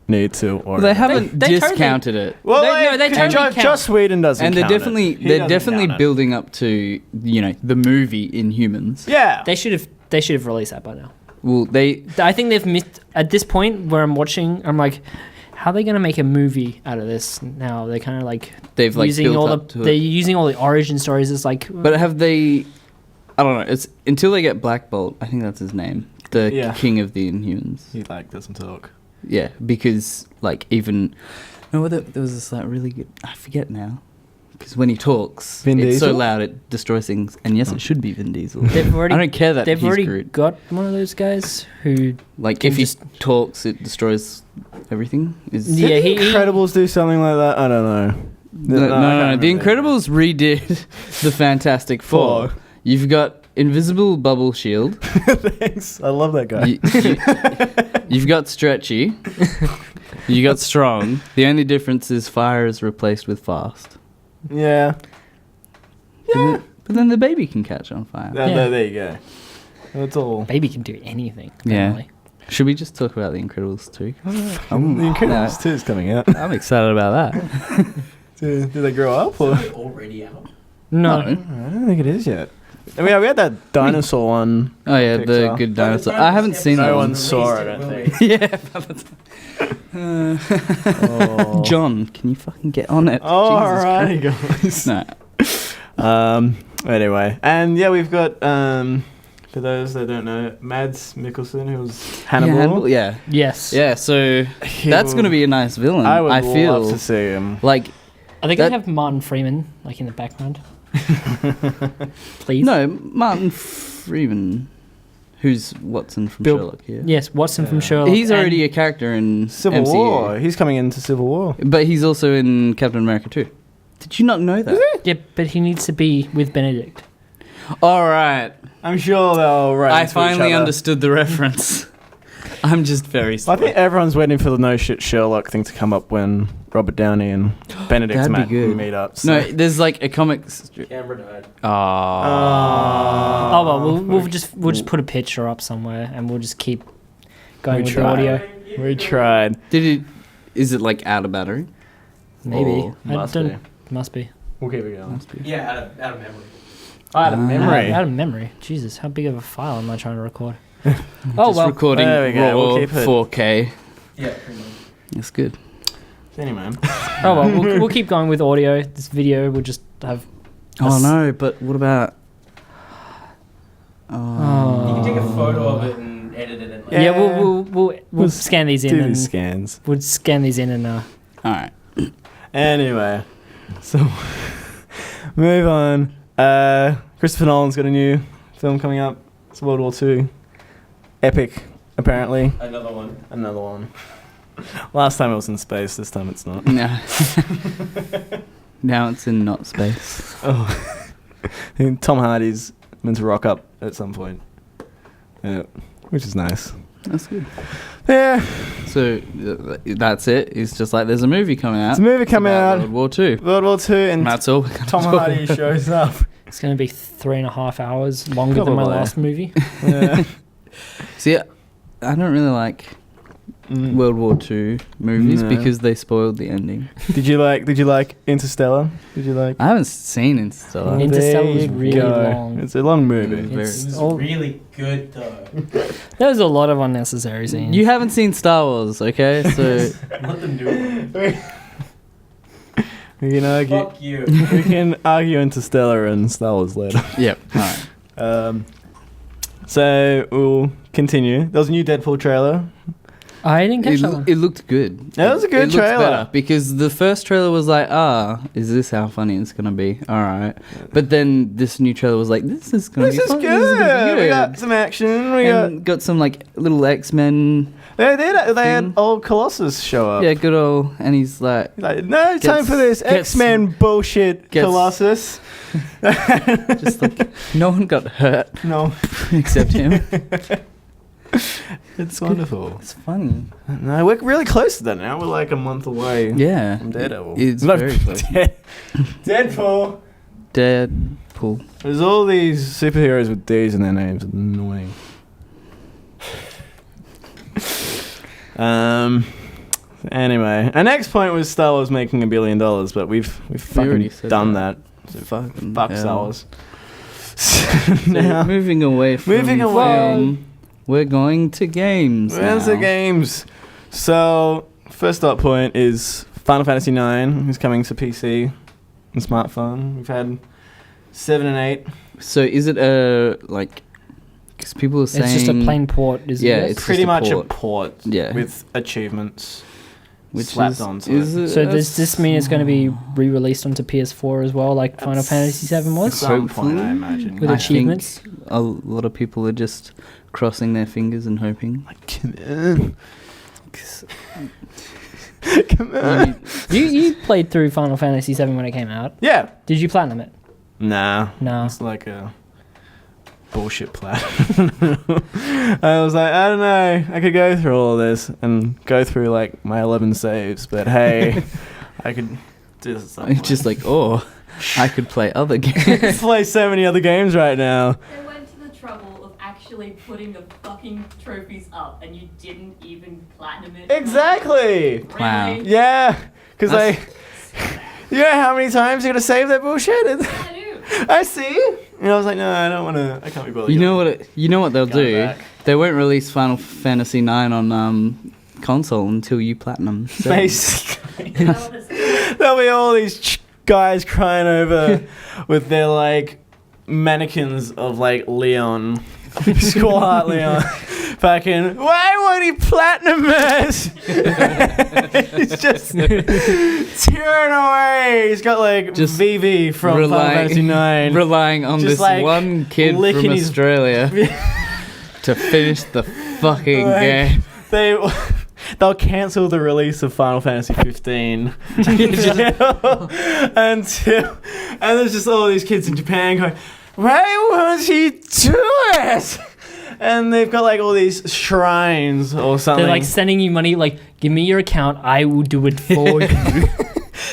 need to. Or they haven't They totally- discounted it. Well, they totally count. Joss Whedon doesn't. And they're count it. definitely He they're doesn't definitely count it. building up to the movie Inhumans. Yeah. They should have released that by now. Well, I think they've missed at this point where I'm watching. I'm like, how are they going to make a movie out of this now? They're kind of like they've like using built all up the to they're it. using all the origin stories. It's like, But have they? I don't know. It's until they get Black Bolt. I think that's his name. The Yeah. king of the Inhumans. He like doesn't talk. Yeah, because like even no, there was this like really good. I forget now. Because when he talks, Vin it's so Diesel? loud it destroys things. And yes, it should be Vin Diesel. they've already I don't care that they've he's already Groot. got one of those guys who Like can if he just- talks, it destroys everything. Is Yeah, Did he- the Incredibles do something like that? I don't know. No. The Incredibles redid the Fantastic Four. Four. You've got Invisible Bubble Shield. Thanks. I love that guy. You've got Stretchy. You got Strong. The only difference is fire is replaced with fast. Yeah. But then the baby can catch on fire. Yeah. There you go. That's all. baby can do anything. Yeah. Apparently. Should we just talk about The Incredibles too? The Incredibles 2 is coming out. I'm excited about that. Do they grow up? Or? Are they already out? No. I don't think it is yet. I mean, we had that dinosaur one. Oh yeah, the Pixar. good By the dinosaur. time I haven't this seen that No one. one saw it, I will think. we? Yeah. by the time- Oh. John, can you fucking get on it? Oh, Jesus alrighty, guys. Christ. No. Anyway, and yeah, we've got for those that don't know, Mads Mikkelsen, who was Hannibal. Yeah, Hannibal, yeah. Yes. Yeah, so that's going to be a nice villain. I would feel love to see him. like Are they going That- to have Martin Freeman like in the background? Please. no Martin Freeman, who's Watson from Bill- Sherlock. Yeah. Yes, Watson from Yeah. Sherlock. He's already and- a character in Civil MCU. War. He's coming into Civil War. But he's also in Captain America too. Did you not know that? Yeah, but he needs to be with Benedict. All right. I'm sure they'll write. I into each finally other. understood the reference. I'm just very I slow. think everyone's waiting for the no shit Sherlock thing to come up when Robert Downey and Benedict That'd be good. meet up. So. No, there's like a comic strip. Camera died. Oh well, we'll just put a picture up somewhere, and we'll just keep going We with tried. the audio. We tried. Is it like out of battery? Maybe. Or must don't. be. Must be. We'll keep it going. Must be. Yeah, out of memory. Out of memory. Out of memory. Jesus, how big of a file am I trying to record? Just well. recording There we go, raw we'll keep it. 4K. Yeah, pretty much. That's good. Anyway. Oh well, we'll keep going with audio. This video we'll just have. Oh no, but what about? You can take a photo of it and edit it in. Like, Yeah, Yeah. we'll scan these in Do and these scans. we'll scan these in and All right. Anyway. So, move on. Christopher Nolan's got a new film coming up. It's World War II. Epic, apparently. Another one. Another one. Last time it was in space, this time it's not. No. Now it's in not space. Oh. And Tom Hardy's meant to rock up at some point. Yeah, which is nice. That's good. Yeah, So that's it. It's just like there's a movie coming out. it's a movie coming about out. World War II. World War II, and That's all. We're gonna Tom talk Hardy about. shows up. it's going to be 3.5 hours longer than my Probably. last movie. Yeah. See, I don't really like Mm. World War II movies No. because they spoiled the ending. Did you like Interstellar? Did you like? I haven't seen Interstellar. Interstellar There was you really go. long. It's a long movie. Very- It It's was all- really good though. There's a lot of unnecessary scenes. You haven't seen Star Wars, okay? So Let them do it. We can argue. Fuck you. We can argue Interstellar and Star Wars later. yep. All right. So we'll continue. There was a new Deadpool trailer. I didn't catch that one. It looked good. It was a good looked trailer. better because the first trailer was like, is this how funny it's gonna be? All right. But then this new trailer was like, this is gonna This be is fun. good. This is gonna be We good. got some action. And got some like little X-Men. They had thing. old Colossus show up. Yeah, good old. And he's like, Like, no time Gets- for this gets- X-Men bullshit, gets- Colossus. just like, no one got hurt No, except him. it's good. wonderful. It's funny. No, we're really close to that now. We're like a month away Yeah. from Daredevil. It's No, very close. Deadpool. Deadpool. There's all these superheroes with D's in their names. It's annoying. Anyway, our next point was Star Wars making $1 billion, but we've already fucking said done that. that. Fucking Fuck hell. Star Wars. So now, moving away from Moving away. film, we're going to games. where's the now. games? So, first up point is Final Fantasy IX is coming to PC and smartphone. We've had 7 and 8. So is it a like? Because people are saying It's just a plain port, isn't Yeah, it? it's Pretty just a much port. a port Yeah. with achievements which slapped is, onto is it. it. So does this mean it's going to be re-released onto PS4 as well, like Final Fantasy VII At was? some point, Hopefully. I imagine. With I achievements? think a lot of people are just crossing their fingers and hoping. Like, come on. 'Cause Come on. You played through Final Fantasy VII when it came out. Yeah. Did you platinum it? Nah. No. It's like a bullshit plan. I was like, I don't know. I could go through all of this and go through like my 11 saves, but hey, I could do this. it's just like, oh, I could play other games. play so many other games right now. They went to the trouble of actually putting the fucking trophies up, and you didn't even platinum it. Exactly. Wow. Really? Yeah, because That's- you know how many times you gotta save that bullshit? I do. I see. And I was like, no, I don't want to. I can't be bothered. You know what? You know what they'll Going do? back. They won't release Final Fantasy IX on console until you platinum. So- Basically. You know what this is? There'll be all these guys crying over with their like mannequins of like Leon, Skull Heart Leon, fucking. Why won't he platinum us? He's just tearing away. He's got like Just VV from Final Fantasy IX. relying on Just, this like, one kid licking from his- Australia to finish the fucking Like, game. They'll cancel the release of Final Fantasy 15 until, and there's just all these kids in Japan going, why won't he do it? and they've got like all these shrines or something. They're like sending you money, like, give me your account, I will do it for you.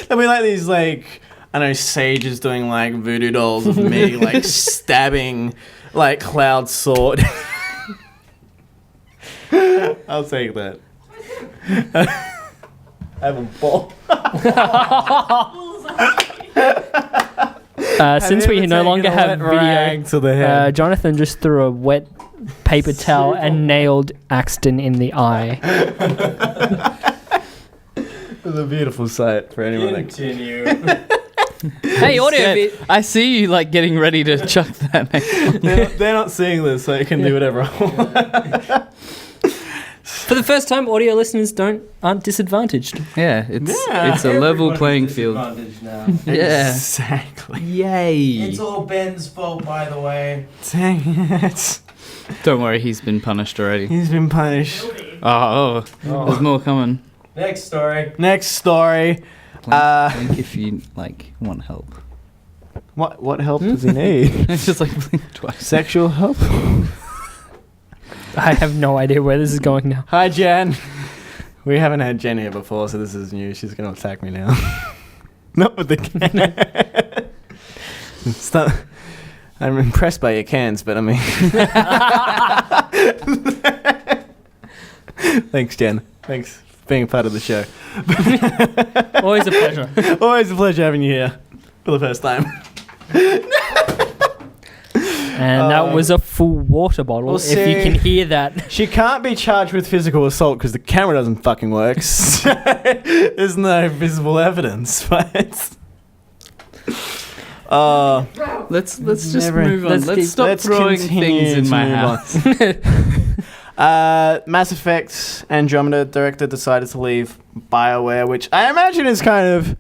There'll be like these like I don't know sages doing like voodoo dolls of me like stabbing like Cloud's sword. I'll take that. I have a ball. Since we no longer have video, to the head. Jonathan just threw a wet paper towel and nailed Axton in the eye. It was a beautiful sight for anyone. Continue. Hey, audio bit. I see you like getting ready to chuck that next. They're not seeing this, so you can do whatever I want. For the first time, audio listeners aren't disadvantaged. Yeah, it's a level playing field. Disadvantage now. Yeah. Exactly. Yay. It's all Ben's fault, by the way. Dang it. Don't worry, he's been punished already. He's been punished. Oh, there's more coming. Next story. Next story. Blink if you like want help. What help does he need? It's just like blink twice. Sexual help? I have no idea where this is going now. Hi, Jen. We haven't had Jen here before, so this is new. She's going to attack me now. Not with the can. I'm impressed by your cans, but I mean... Thanks, Jen. Thanks for being a part of the show. Always a pleasure. Always a pleasure having you here for the first time. And that was a full water bottle, We'll if you see. can hear that. She can't be charged with physical assault because the camera doesn't fucking work. So there's no visible evidence, but... Let's just Never- move on. Let's stop throwing things in my house. Mass Effect Andromeda director decided to leave BioWare, which I imagine is kind of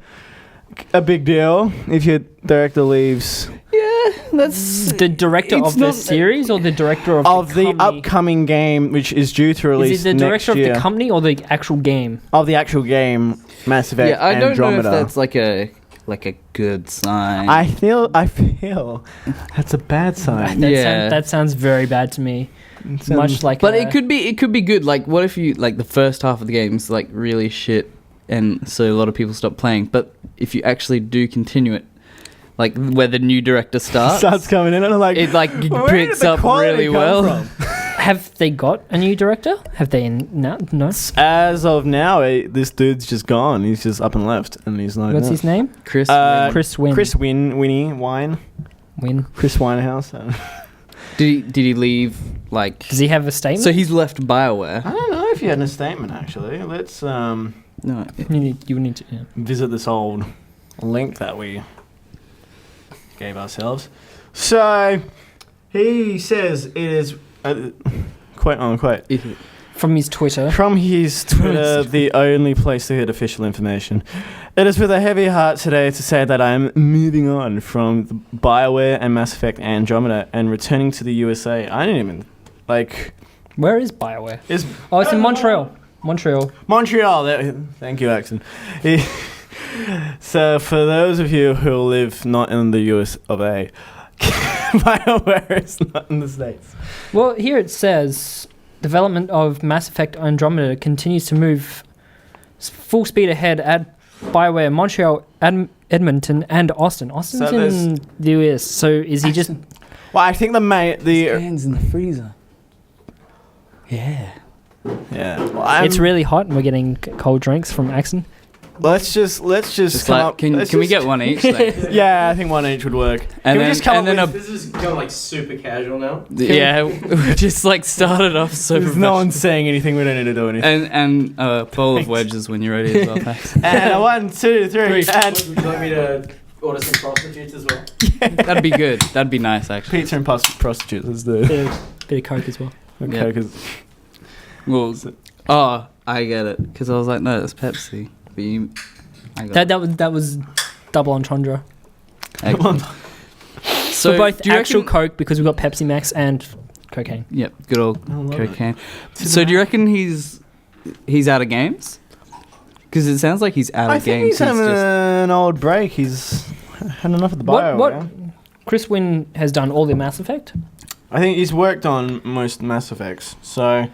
a big deal if your director leaves. Yeah, that's The director It's of the not- series or the director Of the company? upcoming game, which is due to release Is it the director next year. of the company or the actual game? Of the actual game, Mass Effect yeah. I don't Andromeda. know if that's like a good sign. I feel that's a bad sign. That sounds very bad to me. Much like But it could be good. Like, what if you like the first half of the game's like really shit, and so a lot of people stop playing. But if you actually do continue it, like where the new director starts coming in and I'm like, it like where did picks the up quality really come well. from? Have they got a new director? Have they no? As of now, this dude's just gone. He's just up and left, and he's like, What's his name? Chris, Chris Wynn. Chris Wine. Wynn. Chris Winehouse. did he leave like? Does he have a statement? So he's left BioWare. I don't know if he had a statement actually. Let's No, you need to. Yeah. visit this old link that we gave ourselves. So he says it is quote unquote From his Twitter. from his Twitter the only place to get official information. It is with a heavy heart today to say that I am moving on from the BioWare and Mass Effect Andromeda and returning to the USA. I didn't even like. Where is BioWare? Is Oh, it's in Montreal. Montreal. Montreal. Thank you, Axon. So, for those of you who live not in the US of A, BioWare is not in the States. Well, here it says development of Mass Effect Andromeda continues to move full speed ahead at BioWare Montreal, Edmonton, and Austin. Austin's So in the US. So is he just? Well, I think the hands in the freezer. Yeah. yeah. Well, It's really hot, and we're getting cold drinks from Axon. let's just Just come like, up. can we get one each? Like, Yeah, I think one each would work. and we then, just come and up then with- This is going like super casual now. yeah, we just like started off so There's no one saying anything. We don't need to do anything. and a bowl of wedges when you're ready as well. Thanks. And a 1, 2, 3, Three. and Would you like me to order some prostitutes as well? That'd be good. That'd be nice actually. pizza and prostitutes. Let's do it. Bit of Coke as well. Yeah. Okay, 'cause Well, I get it because I was like, no, that's Pepsi. But you, I got That was double entendre. Excellent. So For both do you actual reckon- Coke, because we've got Pepsi Max and cocaine. Yep, good old I love it. cocaine. So do you reckon he's out of games? Because it sounds like he's out of I think games. he's having an old break. He's had enough of the bio. What Chris Wynn has done all the Mass Effect. I think he's worked on most Mass Effects, so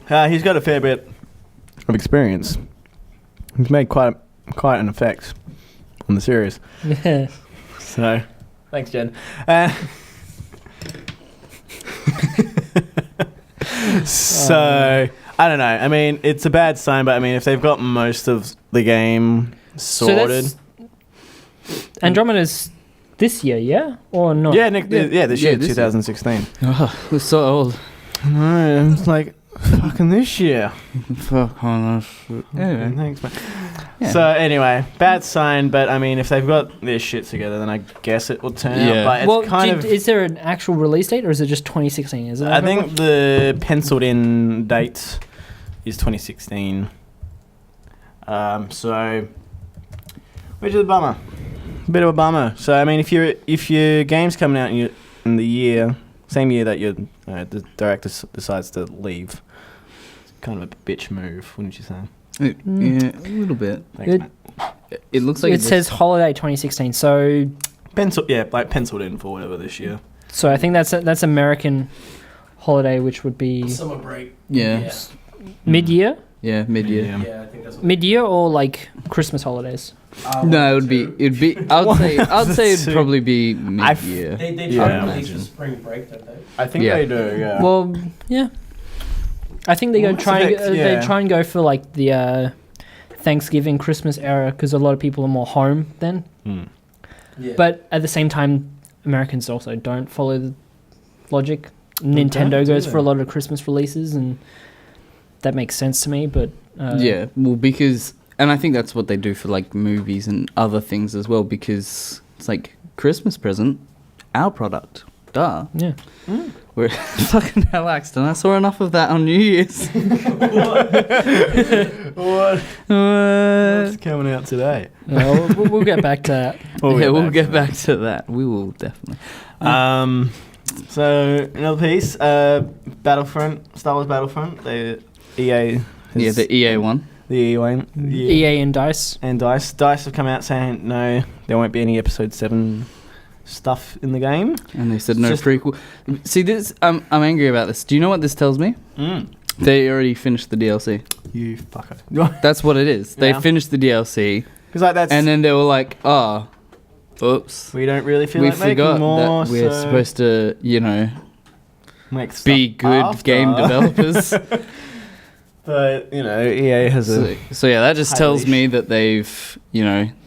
he's got a fair bit of experience. He's made quite an effect on the series. Yeah. So, thanks, Jen. So, I don't know. I mean, it's a bad sign, but I mean, if they've got most of the game sorted. So Andromeda's this year, yeah? Or not? Yeah, this year, this year. 2016. Oh, we're so old. No, it's like fucking this year. Fuck on us. Anyway. Thanks, man. Yeah. So anyway, bad sign, but I mean, if they've got their shit together, then I guess it will turn Yeah. out. But it's Well, kind of. is there an actual release date or is it just 2016? Is it? I think the penciled in date is 2016. So, which is a bummer. Bit of a bummer. So I mean, if your game's coming out in the year, same year that the director decides to leave, it's kind of a bitch move, wouldn't you say? Yeah, a little bit. Thanks, It- mate. It looks like it says holiday 2016. So Penciled in for whatever this year. I think that's American holiday, which would be Summer break. Yeah. mid-year. Yeah, mid-year. Yeah, I think that's what. Mid-year or like Christmas holidays. No, it'd be. I'd say it'd Two. probably be mid-year. They Yeah, try to I release imagine. the spring break, don't they? I think Yeah. they do. Yeah. Well, yeah. I think they go Mass try and Effect, they yeah. try and go for like the Thanksgiving, Christmas era because a lot of people are more home then. Yeah. But at the same time, Americans also don't follow the logic. Nintendo don't, do goes they? for a lot of Christmas releases, and that makes sense to me. But Yeah, well, because, and I think that's what they do for like movies and other things as well, because it's like Christmas present, our product, duh. yeah. We're fucking relaxed, and I saw enough of that on New Year's. What? What's coming out today? We'll get back to that. We'll get back to that. We will definitely. So another piece, Battlefront, Star Wars Battlefront. The EA. Yeah, the EA one. The EA one. EA and DICE. And Dice have come out saying no, there won't be any Episode 7 stuff in the game. And they said no Just- prequel. See, this, I'm angry about this. Do you know what this tells me? They already finished the DLC. You fucker. That's what it is. They Yeah. finished the DLC, Because like that's. and then they were like, oh, oops. we don't really feel We like making forgot more. that we're so supposed to, make stuff be good after. game developers. But EA has So yeah, that just High tells leash. me that they've,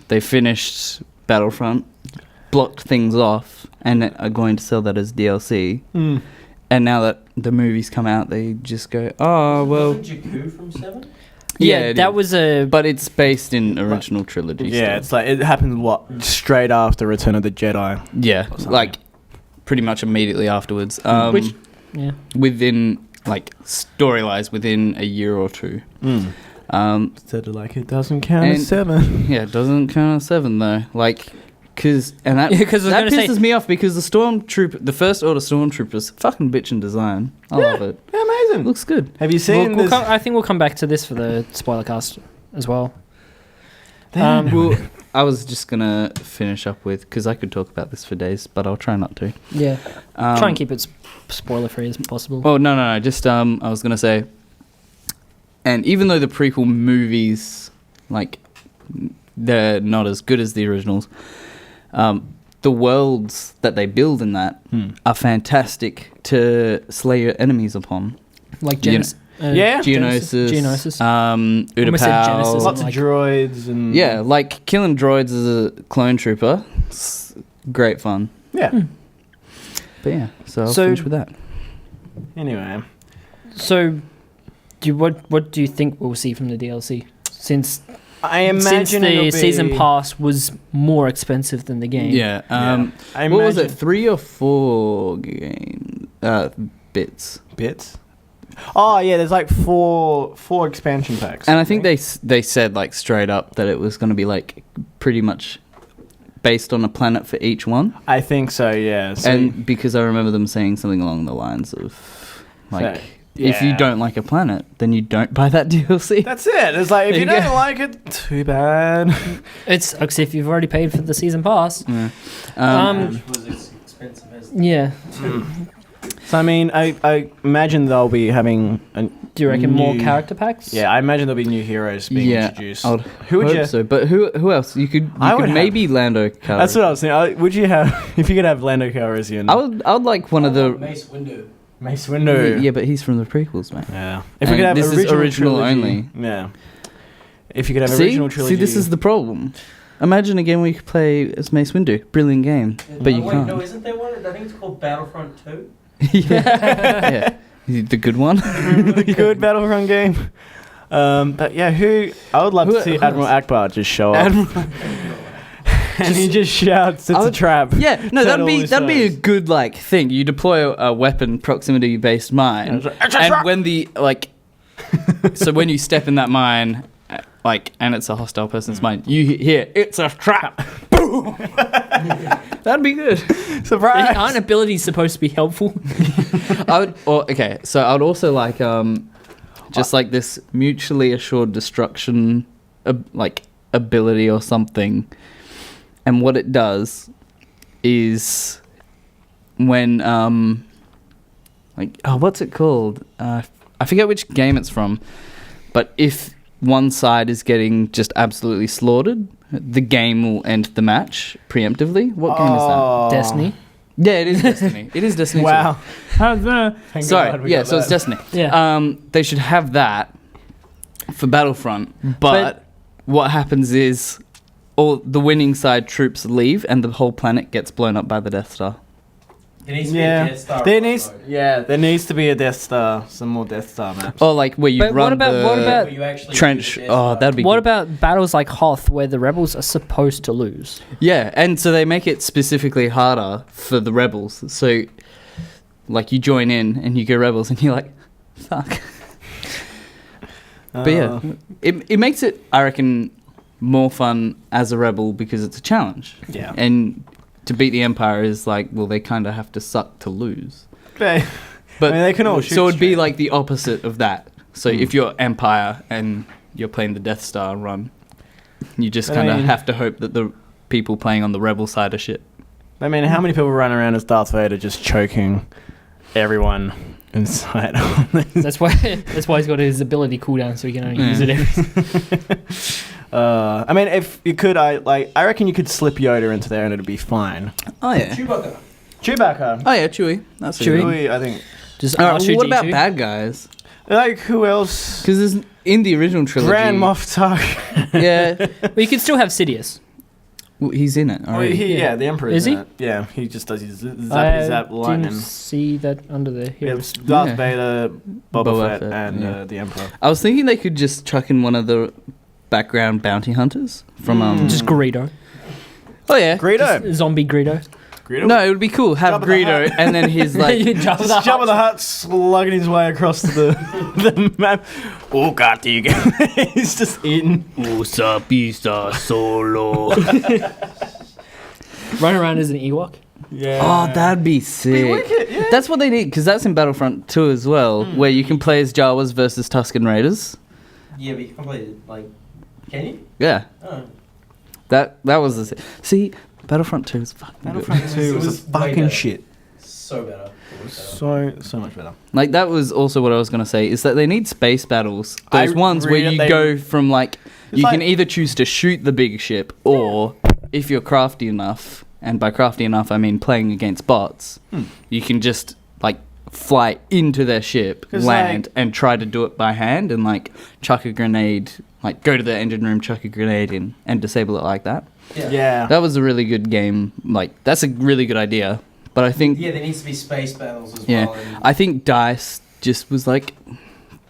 they finished Battlefront, blocked things off, and are going to sell that as DLC. And now that the movies come out, they just go, oh well. Wasn't Jakku from 7? Yeah, it that is. was a. But it's based in original trilogy. Yeah, still. it's like it happened straight after Return of the Jedi. Yeah, something. like pretty much immediately afterwards. Which- yeah. Within story-wise, within a year or two. Instead of like it doesn't count And- as 7. Yeah, it doesn't count as 7 though. That Yeah, 'cause I was that gonna say- pisses me off because the First Order stormtroopers, fucking bitch in design. I love it. Yeah, amazing. Looks good. Have you seen this? I think we'll come back to this for the spoiler cast as well. Damn. Well, I was just gonna finish up with, because I could talk about this for days, but I'll try not to. Yeah. Try and keep it spoiler free as possible. Oh no! Just I was gonna say, and even though the prequel movies, they're not as good as the originals, the worlds that they build in that are fantastic to slay your enemies upon. Like you Genesis. Yeah. Geonosis, Geonosis. Utapau. Genesis. Lots of like- droids and Yeah, like killing droids as a clone trooper, it's great fun. yeah. But yeah, so I'll So- finish with that. Anyway, So, what do you think we'll see from the DLC? Since I imagine it'll the be, season pass was more expensive than the game. Yeah. I What was it? imagine- 3 or 4 bits? bits. Oh yeah, there's like four expansion packs. And I think they said straight up that it was going to be pretty much based on a planet for each one. I think so. Yeah. So And because I remember them saying something along the lines of if you yeah. don't like a planet, then you don't buy that DLC. that's it. It's like if There you you go. don't like it, too bad. It's if you've already paid for the season pass. Yeah. Um, Which was as expensive as Yeah. So I mean, I imagine they'll be having. Do you reckon more New- character packs? Yeah, I imagine there'll be new heroes being introduced. I would Who would hope you? so. But who else? You could maybe Lando Calrissian. That's what I was saying. Would you have if you could have Lando Calrissian? I would like one of the. Mace Windu. Mace Windu. Yeah, but he's from the prequels, man. Yeah. If And we could have this is original trilogy, only. Yeah. If you could have See, original trilogy. this is the problem. Imagine a game where you could play as Mace Windu. Brilliant game, but you wait, can't. no, isn't there one? I think it's called Battlefront 2. yeah. The good one. the good Battlefront game. But yeah, I would love to see who Admiral else? Akbar just show up. And he just shouts, "It's a trap." Yeah, no, Is that that'd all be he that'd be a says? good like thing. You deploy a weapon proximity based mine, It's a and trap! when the like, so when you step in that mine, like, and it's a hostile person's mine, you hear it's a trap. Boom. That'd be good. Surprise! Aren't abilities supposed to be helpful? So I would also like just like this mutually assured destruction like ability or something. And what it does is when what's it called? I forget which game it's from, but if one side is getting just absolutely slaughtered, the game will end the match preemptively. What game is that? Destiny. Yeah, it is Destiny. It is Destiny. Wow. How's that? Thank God Sorry, we yeah, got so it's that. Destiny. Yeah. They should have that for Battlefront, but what happens is all the winning side troops leave and the whole planet gets blown up by the Death Star. It needs to be Yeah. a Death Star. There mode. needs to be a Death Star, some more Death Star maps. Or like where you But run what about- Where you actually trench. use the Death Oh, Star. that'd be What good. about battles like Hoth, where the rebels are supposed to lose? Yeah, and so they make it specifically harder for the rebels. So, like, you join in and you go rebels, and you're like, fuck. But yeah, it makes it, I reckon, more fun as a rebel because it's a challenge. Yeah. And to beat the Empire is like, well, they kind of have to suck to lose. But But I mean, they can all shoot so it'd be straight. like the opposite of that. So Hmm. if you're Empire and you're playing the Death Star run, you just I kind of mean- have to hope that the people playing on the rebel side are shit. I mean, how many people run around as Darth Vader just choking everyone inside? That's why he's got his ability cooldown, so he can only use it every. I mean, if you could, I reckon you could slip Yoda into there and it'd be fine. Oh yeah. Chewbacca. Chewbacca. Oh yeah, Chewie. That's Chewie. Chewie, I think. Just Alright, well, what about R2D2. bad guys? Like who else? Because in the original trilogy, Grand Moff Tarkin. yeah, Well, you can still have Sidious. well, he's in it. Well, Already. yeah, the Emperor Is he? in it. Yeah, he just does his I zap lightning. didn't see that under the Yeah, heroes. it's Darth Yeah. Vader, Boba Boba Fett, Fett, and yeah. the Emperor. I was thinking they could just chuck in one of the background bounty hunters from Just Greedo. Oh yeah. Greedo. Just zombie Greedo. Greedo. No, it would be cool. Have Jabba the Greedo, and then his like. Jabba the Just Jabba Hutt. the Hutt slugging his way across the the map. Oh God, do you get? He's just eating. Usa pisa solo. Run around as an Ewok. Yeah. Oh, that'd be sick. wicked, yeah. That's what they need, because that's in Battlefront 2 as well, where you can play as Jawas versus Tusken Raiders. Yeah, but you can play it, like, can you? Yeah, Oh. that was the. See, Battlefront 2 is fucking Battlefront good. 2 It was was a way fucking better. shit. So better. It was better. So much better. Like that was also what I was gonna say is that they need space battles. Those ones where really- you they- go from like It's you like- can either choose to shoot the big ship or if you're crafty enough, and by crafty enough I mean playing against bots, you can just like fly into their ship, 'Cause, land, and try to do it by hand and like chuck a grenade, like go to the engine room, chuck a grenade in, and disable it like that. Yeah. That was a really good game. Like that's a really good idea. But I think Yeah, there needs to be space battles as yeah, well. And, I think DICE just was like,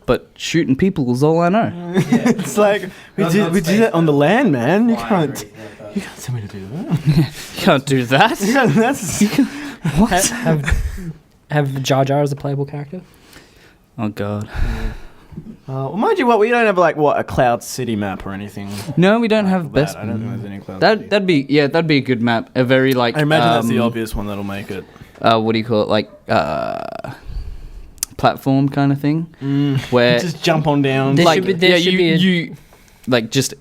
but shooting people is all I know. yeah. It's like we Not- did not we did space that on the land, man. You flying or can't anything like that. you can't tell me to do that. You can't do that. You can't- That's What? Have Jar Jar as a playable character? Oh god. well, mind you, what we don't have like a Cloud City map or anything. No, we don't like have that. best. I don't think there's any Cloud City. That'd be a good map. A very like. I imagine that's the obvious one that'll make it. What do you call it? Like platform kind of thing, where Just jump on down. There like should be- there should be a- you like just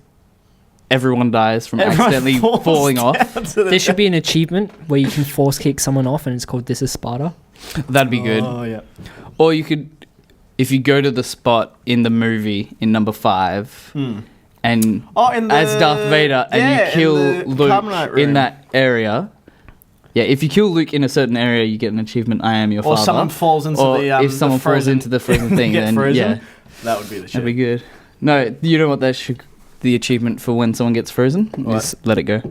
everyone dies from Everyone accidentally falls falling off. down to the There should be an achievement where you can force kick someone off, and it's called "This is Sparta." That'd be good. Oh yeah. Or you could, if you go to the spot in the movie in number 5, and Oh, in the, as Darth Vader, and yeah, you kill in the Luke Carbonite room. in that area. Yeah, if you kill Luke in a certain area, you get an achievement. I am your Or father. someone falls into Or the if someone the falls frozen, into the frozen thing, get then frozen, yeah, that would be the shit. that'd be good. No, you know what that should the achievement for when someone gets frozen? What? Just let it go.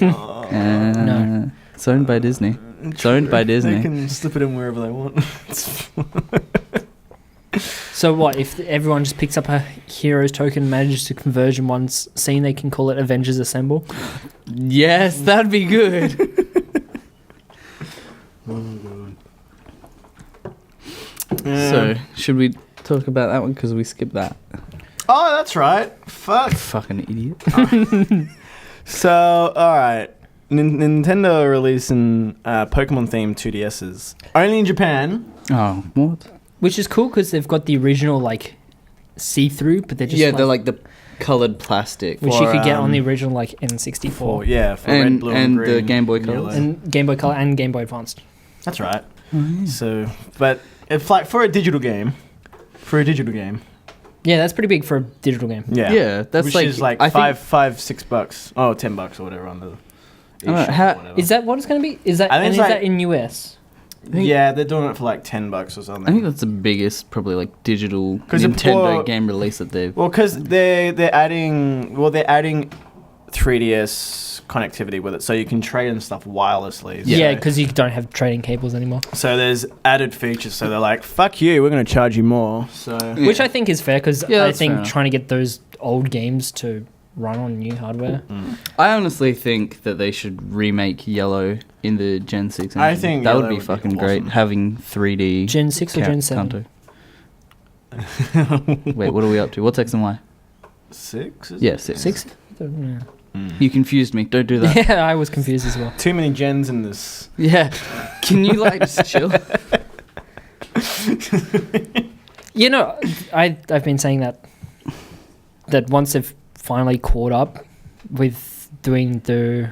Oh. No. It's owned by Disney. It's owned by Disney. They can slip it in wherever they want. So what if everyone just picks up a hero's token and manages to converge in one scene? They can call it Avengers Assemble. Yes, that'd be good. So, should we talk about that one? Because we skipped that. Oh, that's right. Fuck. Fucking idiot. So, alright. Nintendo are releasing Pokemon themed 2DSs. Only in Japan. Oh, what? Which is cool because they've got the original like see-through, but they're just Yeah, they're like the coloured plastic. which for, you could get on um, the original like N64 For Red, And- Blue, and and the Green. Game Boy Yellow. Colors. and Game Boy Color and Game Boy Advanced. That's right. So, but if like for a digital game, Yeah, that's pretty big for a digital game. yeah, Yeah, that's which like is like I think- $5-6. Oh, $10 or whatever on the. I don't know, eShop or how- whatever. Is that what it's going to be? Is that I think and it's is like- that in US? I think- Yeah, they're doing it for like $10 or something. I think that's the biggest, probably like digital 'Cause it- Nintendo well- game release that they've. Well, because they're adding 3DS connectivity with it, so you can trade and stuff wirelessly. Yeah, So- because you don't have trading cables anymore. So there's added features. So they're like, "Fuck you, we're going to charge you more." So Yeah. Which I think is fair because Yeah, I that's fair think enough. trying to get those old games to run on new hardware. I honestly think that they should remake Yellow in the Gen 6 engine. I think that would Yellow be would be fucking great, awesome. having 3D. Gen 6 or Gen 7? Kanto. Wait, what are we up to? What's X and Y? 6? Is Yeah, it? 6. 6? Yeah. You confused me. Don't do that. Yeah, I was confused as well. Too many gens in this. Yeah. Can you like just chill? You know, I've been saying that once they've finally caught up with doing the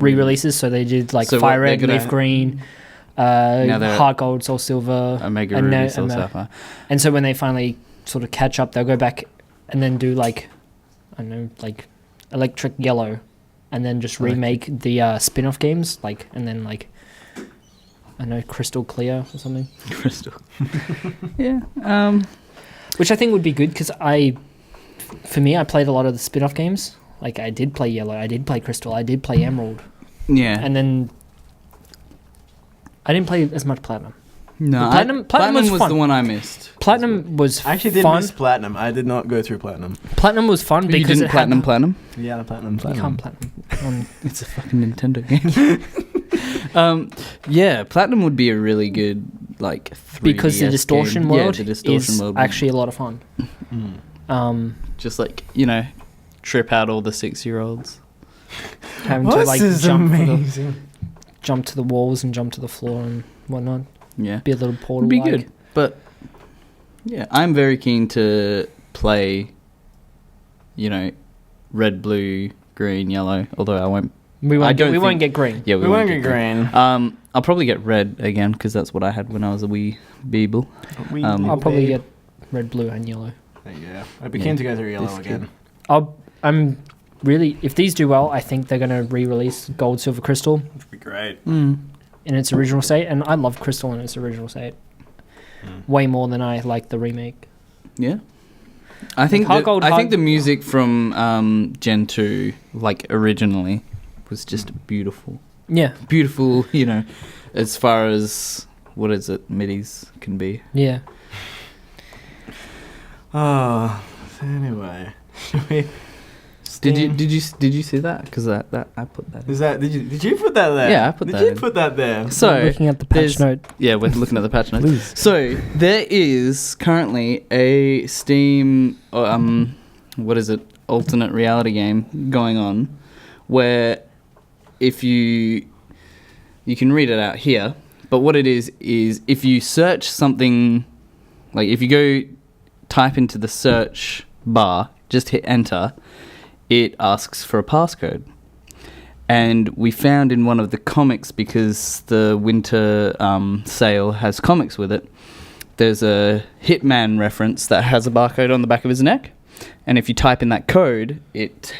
re-releases, so they did like So what, Fire they're Red, gonna- Leaf Green, Now they're- Heart Gold, Soul Silver, Omega And Ruby, no- Soul and, Sapphire. and so when they finally sort of catch up, they'll go back and then do like, I don't know, like Electric Yellow, and then just remake the spin-off games, like, and then like, I don't know, Crystal Clear or something. Crystal. Yeah. Which I think would be good because for me, I played a lot of the spin-off games. Like I did play Yellow, I did play Crystal, I did play Emerald, Yeah. and then I didn't play as much Platinum. No, The Platinum was was fun. the one I missed. Platinum was I actually did fun. miss Platinum. I did not go through Platinum. Platinum was fun You because didn't it platinum had platinum. Yeah, Platinum. You can't Platinum. It's a fucking Nintendo game. Yeah, platinum would be a really good like 3DS because the distortion game. world Yeah, the distortion is world would- actually a lot of fun. just like trip out all the 6-year-olds. Having to This like is amazing. jump to the walls and jump to the floor and whatnot. Yeah, Be a little portal. would be good. But yeah, I'm very keen to play. Red, blue, green, yellow. Although I won't. We I won't. don't We won't think- get green. Yeah, We won't get green. I'll probably get red again because that's what I had when I was a wee beeble. I'll probably get red, blue, and yellow. Yeah, I'd be Yeah. keen to go through yellow It's again. I'm really. If these do well, I think they're going to re-release Gold, Silver, Crystal That'd be great. in its original state, and I love Crystal in its original state way more than I like the remake. Yeah. I think Heart Gold, I think the music from Gen 2 originally was just beautiful. Yeah, Beautiful, as far as what is it midis can be. yeah. Oh, anyway. Should we Did you Steam? did you see that? Because that I put that. Is that did you put that there? Yeah, I put that Did you in. put that there? So Looking at the patch there's- note. Yeah, we're looking at the patch notes. So there is currently a Steam, what is it, alternate reality game going on, where if you can read it out here, but what it is if you search something, like if you go type into the search bar, just hit enter, it asks for a passcode. And we found in one of the comics, because the winter sale has comics with it, there's a Hitman reference that has a barcode on the back of his neck. And if you type in that code, it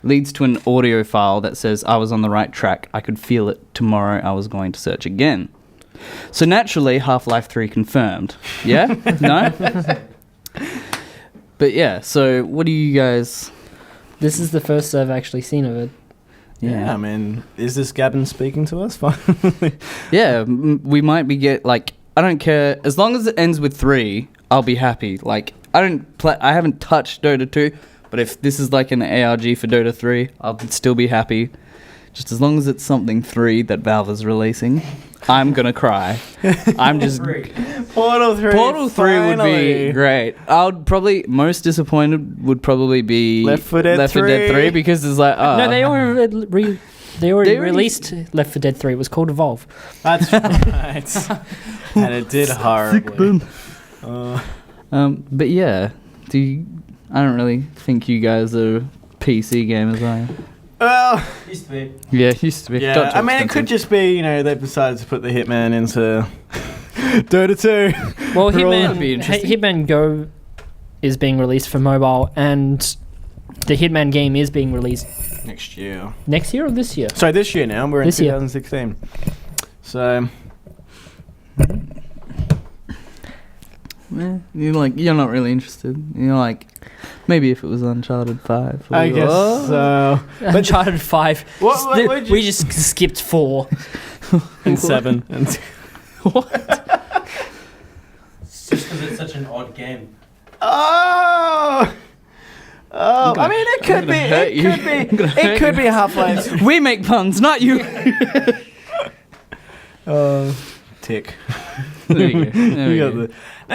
leads to an audio file that says, I was on the right track. I could feel it. Tomorrow I was going to search again. So naturally, Half-Life 3 confirmed. Yeah? No? But yeah, so what do you guys... This is the first I've actually seen of it. Yeah, I mean, is this Gavin speaking to us? Finally? Yeah, we might be I don't care. As long as it ends with 3, I'll be happy. Like, I haven't touched Dota 2, but if this is like an ARG for Dota 3, I'll still be happy. Just as long as it's something 3 that Valve is releasing, I'm gonna cry. I'm just... Portal 3. Portal 3 would finally. be great. Most disappointed would probably be Left 4 Dead 3. because it's like, oh. No, they already released Left 4 Dead 3. It was called Evolve. That's right. And it did horribly. But yeah, I don't really think you guys are PC gamers, are you? Well, Used to be. Yeah, it used to be. yeah. I mean, it could just be, they've decided to put the Hitman into Dota 2. Well, That'd be interesting. Hitman Go is being released for mobile, and the Hitman game is being released Next year. next year or this year. So this year now, we're in This year. 2016. So, you're not really interested. You're like, maybe if it was Uncharted 5. I guess so. But Uncharted 5. What would you- We just skipped 4. and 7. It's just because it's such an odd game. Oh! Oh, I mean, it could I'm be. gonna hurt It you. could be. It could be Half-Life. We make puns, not you. Tick. There you go. There we You go. got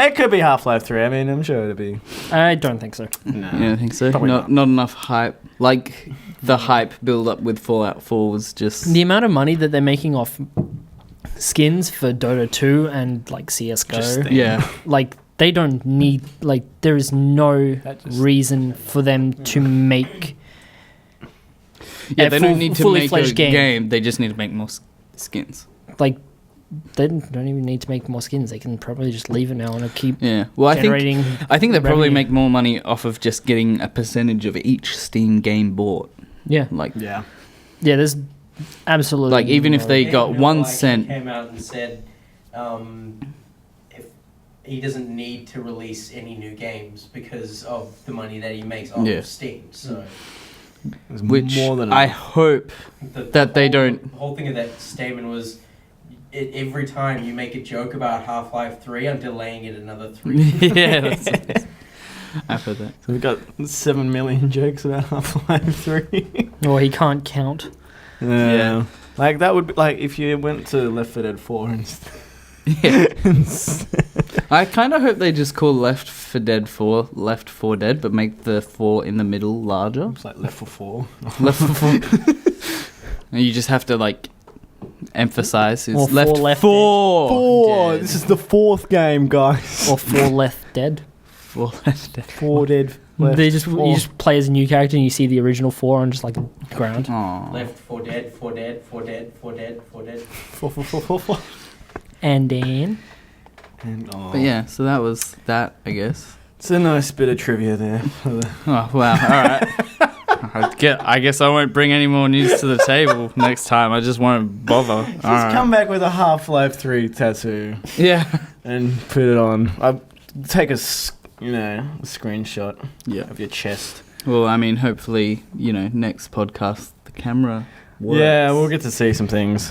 it could be Half-Life 3. I mean, I'm sure it'll be. I don't think so. No. Yeah, I think so. Probably Not enough hype. Like, the hype build up with Fallout 4 was just... The amount of money that they're making off skins for Dota 2 and like CS:GO, Just Yeah. like they don't need, like there is no That just- reason for them to make Yeah, a they full- don't need to fully make a fledged game. They just need to make more skins. like they don't even need to make more skins. They can probably just leave it now and it'll keep Yeah. Well, generating. I think they probably revenue. make more money off of just getting a percentage of each Steam game bought. Yeah, Like, Yeah. yeah. There's absolutely Like, even if no- they got Daniel 1 Like, cent. came out and said if he doesn't need to release any new games because of the money that he makes off Yeah. of Steam. So There's Which more than I enough. hope that they don't- The whole thing of that statement was, every time you make a joke about Half-Life 3, I'm delaying it another 3. Yeah, that's I've heard that. So we've got 7 million jokes about Half-Life 3. Or he can't count. Yeah. Like, that would be like if you went to Left 4 Dead 4 instead. Yeah. I kind of hope they just call Left 4 Dead 4 Left 4 Dead, but make the 4 in the middle larger. It's like Left 4 4. Left 4 4. And you just have to, like, emphasize it's Or left 4 Left 4. 4! Dead. This is the 4th game, guys. Or 4 Left Dead. 4 Left Dead. 4 Dead. Left They just 4. you just play as a new character and you see the original 4 on just like the ground. Aw. Left 4 Dead, 4 Dead, 4 Dead, 4 Dead, 4 Dead. 4 4 4 4 4. And then And, But yeah, so that was that, I guess. It's a nice bit of trivia there. Oh, wow. All right. I guess I won't bring any more news to the table next time. I just won't bother. Just come back with a Half-Life 3 tattoo Yeah. and put it on. I'll take a screenshot Yeah. of your chest. Well, I mean, hopefully, next podcast, the camera works. Yeah, we'll get to see some things.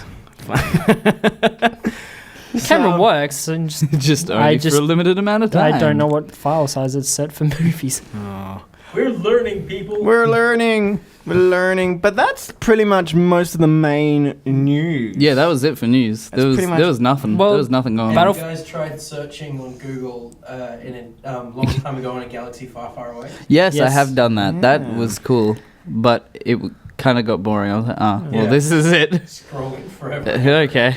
the camera works and just just I only just- for a limited amount of time. I don't know what file size it's set for movies. Oh. We're learning, people. We're learning. But that's pretty much most of the main news. Yeah, that was it for news. That's pretty much- There was nothing. Well, there was nothing going Have on. you guys tried searching on Google in a long time ago in a galaxy far, far away? Yes, I Yes. have done that. That Yeah. was cool, but it kind of got boring. I was like, well, Yeah. this is it. Scrolling forever. Okay.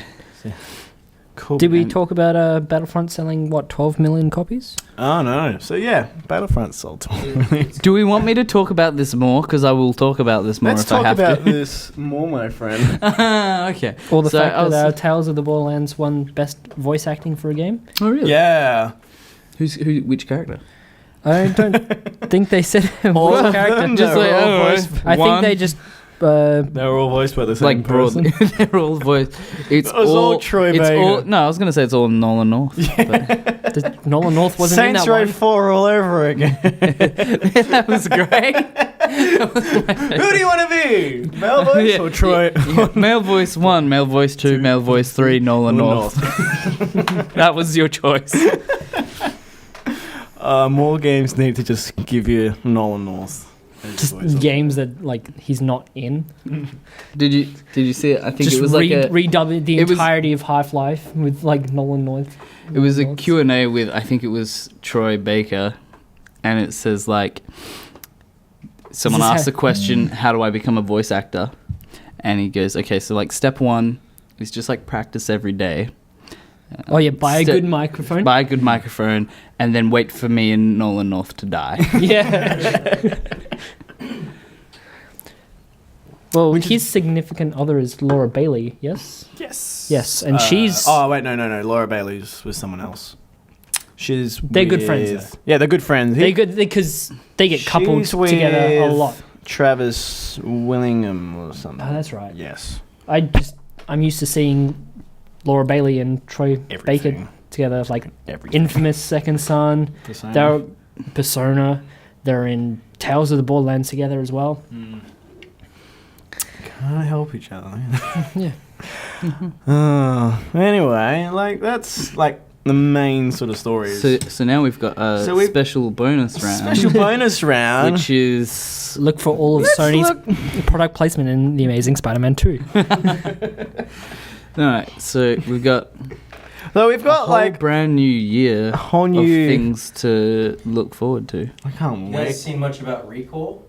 Cool. Did we And- talk about Battlefront selling, 12 million copies? Oh no. So yeah, Battlefront sold 12 million. Do we want me to talk about this more? Because I will talk about this more Let's if I talk have about to. this more, my friend. Okay. Or the So fact I was- that Tales of the Borderlands won Best Voice Acting for a game? Oh really? Yeah. Which character? I don't think they said All which of character. them? Just They're like, all I don't know, voiced- I think one- they just... They're all voiced by the same like person. broadly. They're all voiced. It's It was all Troy it's Baker. all, no, I was gonna say it's all Nolan North. the Nolan North wasn't Saints in that Row one. 4 all over again. That was great. Who do you want to be? Male voice Yeah, or Troy? Yeah, male voice 1, male voice 2, male voice 3, Nolan North. That was your choice. More games need to just give you Nolan North. as your voice. Just games that like he's not in. Did you see it? I think Just it was like a redub the it was- entirety of Half-Life with like Nolan North. it was a North. Q&A with I think it was Troy Baker, and it says like someone Is this asks how- the question, how do I become a voice actor? And he goes, okay, so like step 1 is just like practice every day. Oh yeah, buy a Step- good microphone. Buy a good microphone, and then wait for me and Nolan North to die. Yeah. Well, his significant other is Laura Bailey. Yes. Yes. Yes, and she's- Oh wait, no. Laura Bailey's with someone else. She's. They're good friends, with- though. Yeah, they're good friends. They good because they get coupled She's together a with lot. Travis Willingham or something. Oh, that's right. Yes. I'm used to seeing Laura Bailey and Troy Baker Everything. together, like Everything. Infamous Second Son. Persona. They're Persona. They're in Tales of the Borderlands together as well. Can't help each other. Yeah. Anyway, like that's like the main sort of stories. So now we've got a So we've- special bonus round, Special bonus round. which is Look for all of Let's Sony's look- product placement in The Amazing Spider-Man 2. all right. So we've got So we've a got whole like brand new year a whole of new. things to look forward to. I can't You wait. guys seen much about Recall?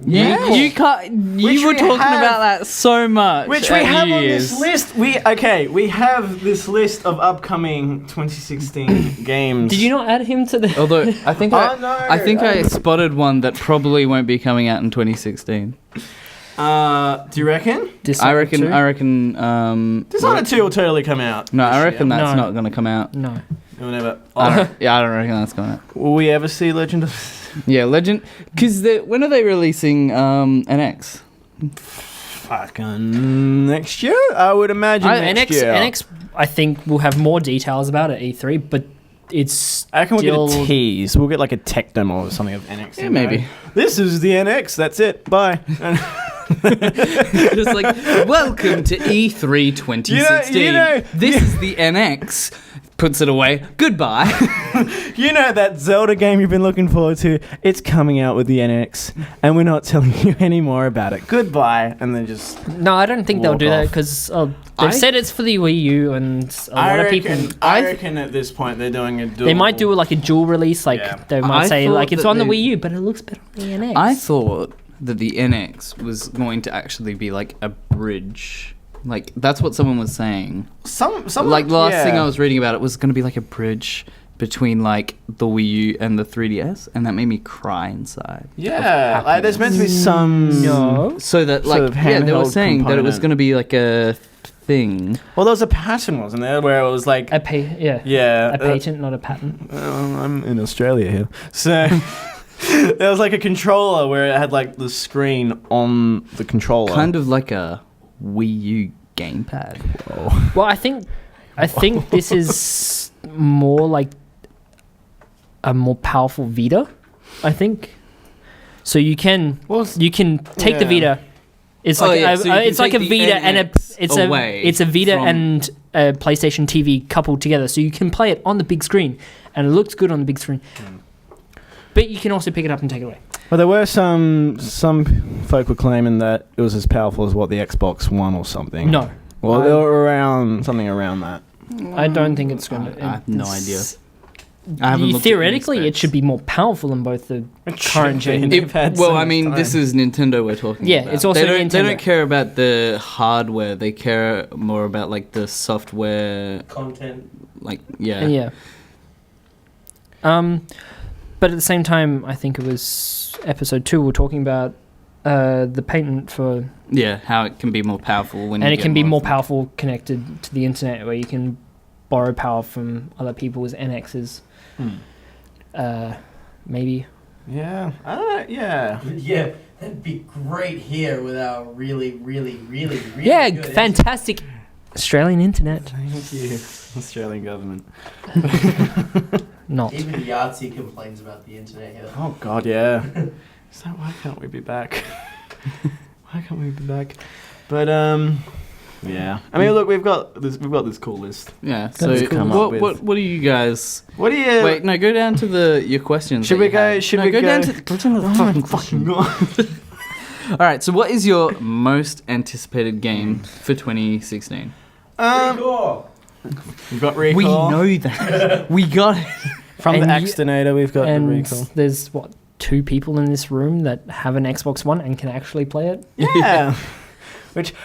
You can't. Which You were we talking have- about that so much. Which we at have New on Year's. this list. We have this list of upcoming 2016 games. Did you not add him to the... Although I think Oh, no, I spotted one that probably won't be coming out in 2016. Do you reckon? I reckon. 2? I reckon. Dishonored 2 will totally come out. No, I this reckon year. that's No. not going to come out. No. We'll never. I don't reckon that's going out. Will we ever see Legend of? Yeah, Legend. Because when are they releasing NX? Fucking next year, I would imagine next year. NX, I think, will have more details about it at E3, but it's I reckon we'll still... get a tease. We'll get like a tech demo or something of NX. Yeah, maybe. This is the NX. That's it. Bye. Just like, welcome to E3 2016. You know- this is the NX. Puts it away. Goodbye. You know that Zelda game you've been looking forward to? It's coming out with the NX, and we're not telling you any more about it. Goodbye. And then just. No, I don't think they'll Walk do that off. because they've I- said it's for the Wii U, and a lot of people... I reckon at this point they're doing a dual. They might do like a dual release, like Yeah. they might I say thought like it's that on the they- Wii U, but it looks better on the NX. I thought that the NX was going to actually be like a bridge. Like, that's what someone was saying. Some Like, the last thing I was reading about it was going to be like a bridge between like the Wii U and the 3DS, and that made me cry inside. Yeah, like there's meant to be some. No. So that, Sort like, of yeah, they were handheld saying that it was component. going to be like a thing. Well, there was a pattern, wasn't there, where it was like. A Yeah. patent, not a patent. I'm in Australia here, so. There was like a controller where it had like the screen on the controller. Kind of like a Wii U gamepad. Well, I think this is more like a more powerful Vita. I think. So you can take the yeah. Vita. It's Oh, like yeah, so you can it's like a take the Vita and NX it's away a Vita from- and a PlayStation TV coupled together, so you can play it on the big screen, and it looks good on the big screen. But you can also pick it up and take it away. Well, there were some folk were claiming that it was as powerful as what the Xbox One or something. No, Well, they were around something around that. I don't think it's going to. I have no idea. I haven't looked at any theoretically, it specs. should be more powerful than both the current gen. They've had so Well, I much mean, time. this is Nintendo we're talking Yeah, about. it's also they don't, They Nintendo. don't care about the hardware. They care more about like the software. Content. Like yeah. Yeah. But at the same time, I think it was episode 2. We're talking about the patent for, Yeah, how it can be more powerful when. and you it get can be more of them. powerful connected to the internet, where you can borrow power from other people's NXs. Maybe. Yeah. I don't know. Yeah. Yeah, that'd be great here with our really, really, really, really Yeah, good fantastic Australian internet. Thank you, Australian government. Not. Even Yahtzee complains about the internet here. Oh God, yeah. So why can't we be back? Why can't we be back? But yeah. I mean, look, we've got this cool list. Yeah. That's So cool. Come up with. what do you guys? What do you? Wait, no. Go down to your questions. Should that we you go- had. should No, we go go- down to the fucking question. God. All right. So, what is your most anticipated game for 2016? Pretty cool. We've got Recall. We know that. We got it. From And the you- Axtonator, we've got the And Recall. there's, 2 people in this room that have an Xbox One and can actually play it? Yeah.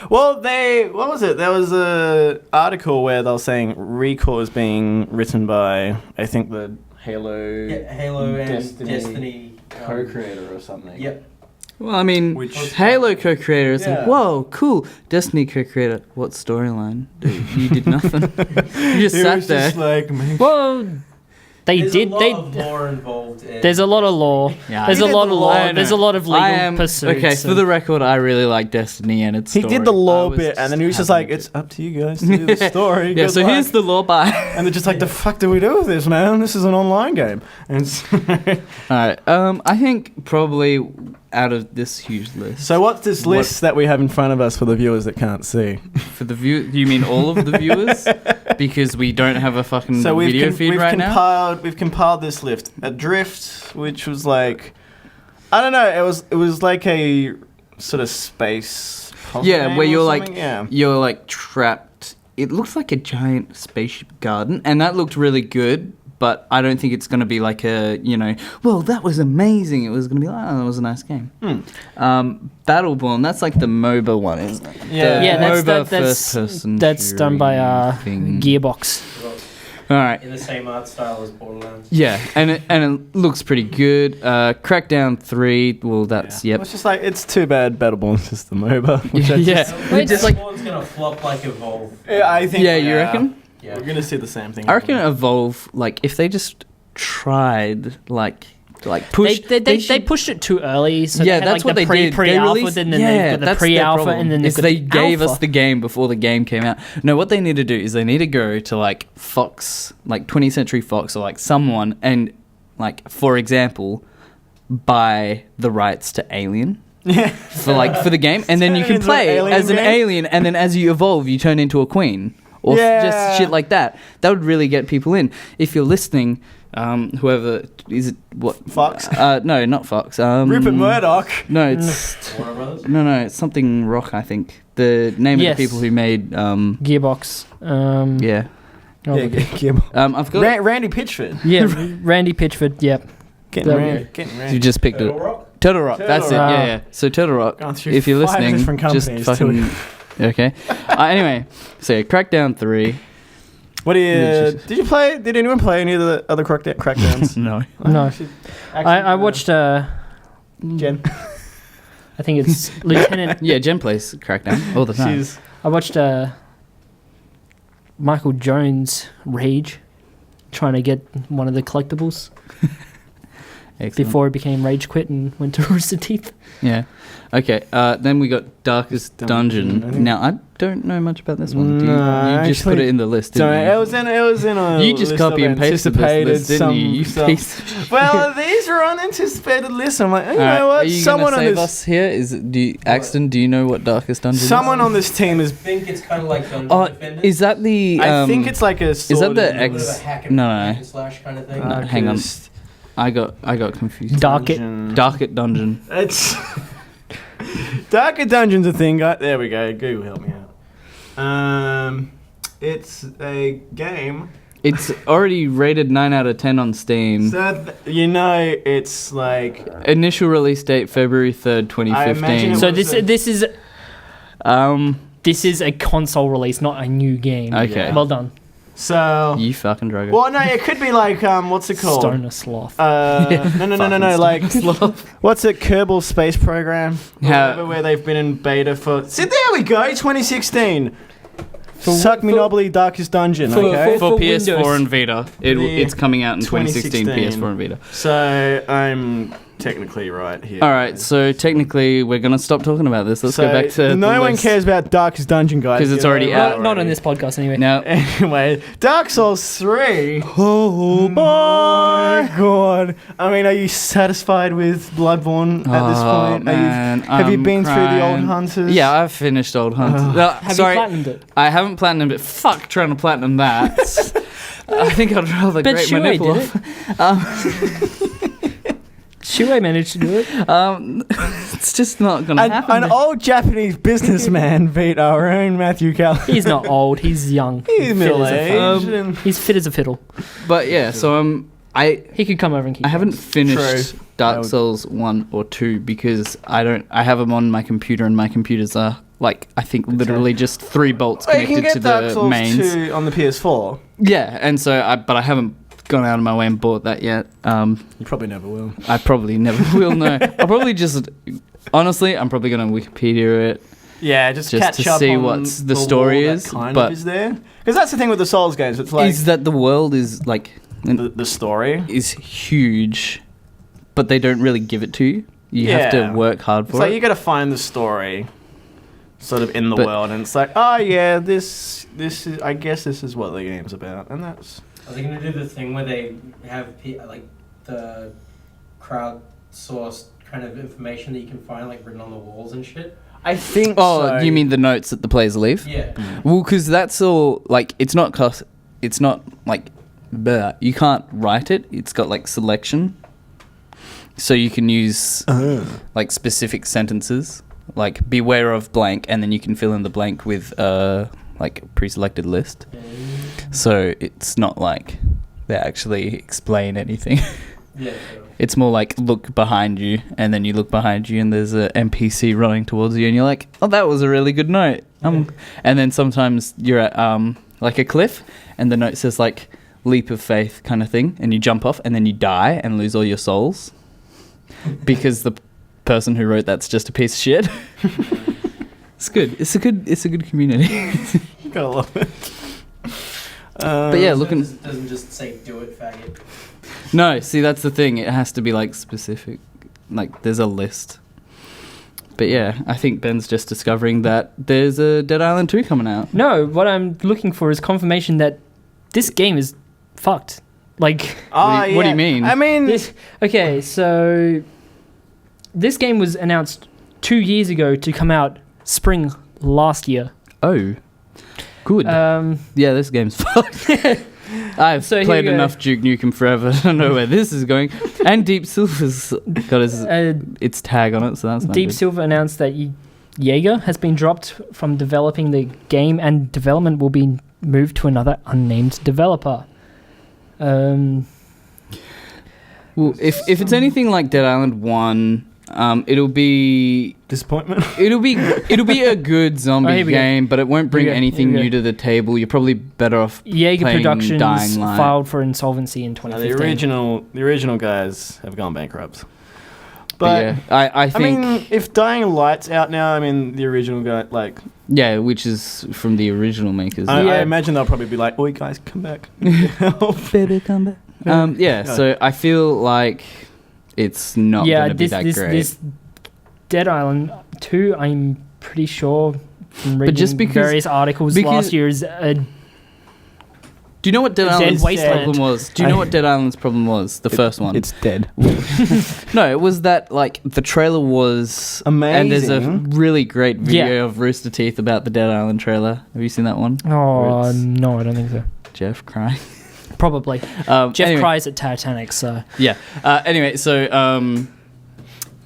What was it? There was a article where they were saying Recall is being written by, I think, the Halo Yeah, Halo and Destiny Destiny. co-creator or something. Yep. Well, I mean, Which- Halo co-creator is Yeah. like, whoa, cool. Destiny co-creator, what storyline? Dude, you did nothing. You just It sat was there. just like, man, Well, There's a lot of lore involved in. There's a lot of lore. Yeah, There's He a did lot the of law, law. no. There's a lot of legal pursuits. okay. For the record, I really like Destiny and its he story. did the I law was bit, and then he was just having like, a "It's up to you guys to do the story." Yeah. Good So luck." here's the law. Bye. And they're just like, "The fuck do we do with this, man? This is an online game." And All right. I think probably out of this huge list. so, what's this What- list that we have in front of us for the viewers that can't see? For the view, do you mean all of the viewers? Because we don't have a fucking So video feed right now. We've compiled this list. Adrift, which was like, I don't know. It was like a sort of space. puzzle Yeah, game where or you're like something. Yeah. you're like trapped. It looks like a giant spaceship garden, and that looked really good. But I don't think it's going to be like a, well, that was amazing. It was going to be like, oh, that was a nice game. Battleborn, that's like the MOBA one, isn't it? Yeah. The Yeah, that's MOBA that's first-person that's done by thing. Gearbox. All right. in the same art style as Borderlands. Yeah, and it looks pretty good. Crackdown 3, well, that's, Well, yep. it's just like, it's too bad Battleborn's just the MOBA. Which I Yeah. just- Wait, just like, One's gonna flop like Evolve. Yeah, I think. yeah, you reckon? Yeah. We're gonna see the same thing. I reckon Evolve, like, if they just tried, like push. They should- pushed it too early. So yeah, they had, that's like, what they the did. pre-alpha, They released, then they've yeah, got the that's their pre-alpha, problem, and then is they've got they the gave us alpha. the game before the game came out. No, what they need to do is they need to go to like Fox, like 20th Century Fox, or like someone, and like for example, buy the rights to Alien. Yeah. For the game, and then you can Turn into an play alien as an game? alien, and then as you evolve, you turn into a queen, or Yeah. just shit like that. That would really get people in. If you're listening, whoever is it? What Fox? No, not Fox. Rupert Murdoch. No, it's Warner Brothers. no, it's something Rock. I think the name Yes. of the people who made. Gearbox. Yeah. Oh, Yeah, okay. I've got. Randy Pitchford. Yeah, Randy Pitchford. Yep. Getting That- Randy. Getting Randy. You just picked it. Turtle Rock. Turtle Rock. That's it. Turtle Rock. Yeah, yeah. So Turtle Rock. Gone through If you're 5 listening, different just companies fucking. Okay. Anyway, so yeah, Crackdown 3. What do you? Yeah, Did you play? Did anyone play any of the other Crackdowns? No. No. Actually, I watched. Jen. I think it's Lieutenant. Yeah, Jen plays Crackdown all the time. She's I watched Michael Jones Rage, trying to get one of the collectibles Excellent. before he became Rage Quit and went to Rooster Teeth. Yeah. Okay. Then we got Darkest Dungeon. Dungeon. Now I don't know much about this one. No, you just put actually it in the list, sorry. didn't you? It was in a. You just list copy of and pasted this anticipated list, didn't you? You some- piece. Well, these are unanticipated lists. I'm like, you Alright, know what? Are you Someone gonna on save this. us here? Is it, Axton? Do you know what Darkest Dungeon Someone on this team I is. think it's kind of like Dungeon is? Oh, Defenders. is that the? I think it's like a. is that the a little bit of X? a hack No, hack no. and slash kind of thing. No, hang on. Darkest I got confused. Dark it. Dungeon. Darkest Dungeon. It's Darker Dungeon's a thing. There we go. Google help me out. It's a game It's already rated 9 out of 10 on Steam. So you know, it's like Initial release date February 3rd, I imagine 2015. it So was this is a console release, not a new game. Okay. Well done. so. You fucking drug it. Well, no, it could be like what's it called? Stoner sloth. No, like what's it? Kerbal Space Program, How- where they've been in beta for. See, there we go, 2016. Suck for- Monopoly Darkest Dungeon. for- Okay, For for PS4 Windows. and Vita. It's coming out in 2016 2016. PS4 and Vita. so I'm technically right here. All right, so technically we're going to stop talking about this. Let's go back to no the one list. cares about Darkest Dungeon, guys. 'Cause it's Get already over out. it Not on already. this podcast, anyway. Now, Anyway, Dark Souls 3. Oh my god. I mean, are you satisfied with Bloodborne at this oh, point? man, have you I'm been through the Old crying. Hunters? Yeah, I've finished Old Hunters. No, Have sorry, you platinumed it? I haven't platinumed it. Fuck trying to platinum that. I think I'd rather But grate my Shuei nipple did off. Shuei managed to do it. It's just not going to happen. An old Japanese businessman beat our own Matthew Callum. He's not old. He's young. He's Fit middle as a aged. fiddle. and He's fit as a fiddle. But yeah, so I He could come over and keep. I haven't finished True. Dark Souls 1 or 2 because I have them on my computer and my computers are like I think literally just 3 bolts Well, you can connected get to Dark the Souls mains. 2 on the PS4. Yeah, and so I haven't gone out of my way and bought that yet. You probably never will. I probably never will know. I'll probably just honestly, I'm probably going to Wikipedia it. Yeah, just Just catch to up see on what the lore story that is, kind but- of is there. Because that's the thing with the Souls games. It's like Is that the world is like the story. is huge, but they don't really give it to you. You have Yeah. to work hard It's for like it. you got to find the story, sort of in the But- world, and it's like, oh yeah, this is. I guess this is what the game's about, and that's. Are they going to do the thing where they have like the crowdsourced kind of information that you can find like written on the walls and shit? I think. Oh, so. you mean the notes that the players leave? Yeah. Well, because that's all like it's not like bleh, you can't write it. It's got like selection, so you can use like specific sentences, like beware of blank, and then you can fill in the blank with like a pre-selected list. So it's not like they actually explain anything. Yeah. It's more like look behind you, and then you look behind you, and there's a NPC running towards you, and you're like, oh, that was a really good note. And then sometimes you're at like a cliff, and the note says like leap of faith kind of thing, and you jump off, and then you die and lose all your souls because the person who wrote that's just a piece of shit. It's good. It's a good community. Gotta love it. But yeah, looking. It doesn't just say do it, faggot. No, see, that's the thing. It has to be like specific. Like there's a list. But yeah, I think Ben's just discovering that there's a Dead Island 2 coming out. No, what I'm looking for is confirmation that this game is fucked. Like, Ah, what do you yeah. mean? I mean, this. Okay, so this game was announced 2 years ago to come out spring last year. Oh, good. Yeah, this game's fucked. I've So here played we go. enough Duke Nukem Forever to know where this is going. And Deep Silver's got its tag on it, so that's not Deep good. Silver announced that Jaeger has been dropped from developing the game, and development will be moved to another unnamed developer. Well, if it's anything like Dead Island 1, it'll be disappointment. it'll be a good Oh, zombie here we go. game, but it won't bring Here we go, anything here we new go. to the table. You're probably better off. Jaeger playing Productions Dying Light. filed for insolvency in The 2015. original guys have gone bankrupt. But yeah, I I think mean, if Dying Light's out now, I mean, the original guy, like, yeah, which is from the original makers. I Yeah. imagine they'll probably be like, "Oi, guys, come back." Baby, come back. Yeah, so I feel like it's not going to be that great. This Dead Island 2, I'm pretty sure from reading just because- various articles because- last year is Do you know what Dead Dead Island's Wasteland. problem was? Do you know what Dead Island's problem was? The first one. It's dead. No, it was that like the trailer was And there's a Amazing. really great video Yeah. of Rooster Teeth about the Dead Island trailer. Have you seen that one? Oh Where it's no, I don't think so. Jeff crying. Probably. Jeff Anyway. cries at Titanic, so Yeah. Anyway, so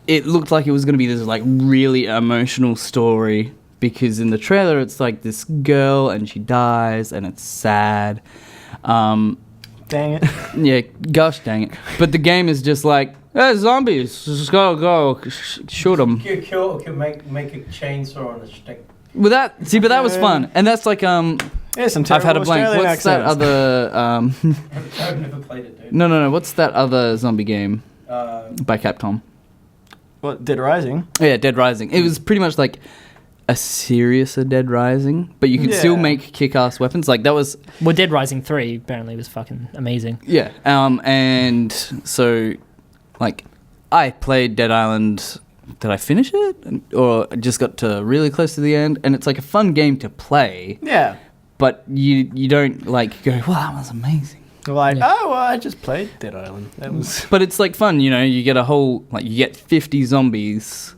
it looked like it was going to be this like really emotional story because in the trailer it's like this girl and she dies and it's sad. Dang it. Yeah, gosh dang it. But the game is just like, hey, zombies, just go, shoot them. Could make a chainsaw on a stick. But that was fun, and that's like Yeah, some I've had a terrible blank. Australian What's that accents. other I've never played it, dude. No. What's that other zombie game Uh, by Capcom? What, Dead Rising? Oh, yeah, Dead Rising. It was pretty much like a seriouser Dead Rising, but you could still Yeah. make kick-ass weapons. Like that was Well, Dead Rising 3 apparently was fucking amazing. yeah. And so like I played Dead Island. Did I finish it, or just got to really close to the end? And it's like a fun game to play, Yeah. but you don't like go, wow, that was amazing. Like, Yeah. oh, well, I just played Dead Island. That was... But it's like fun, you know. You get a whole you get 50 zombies,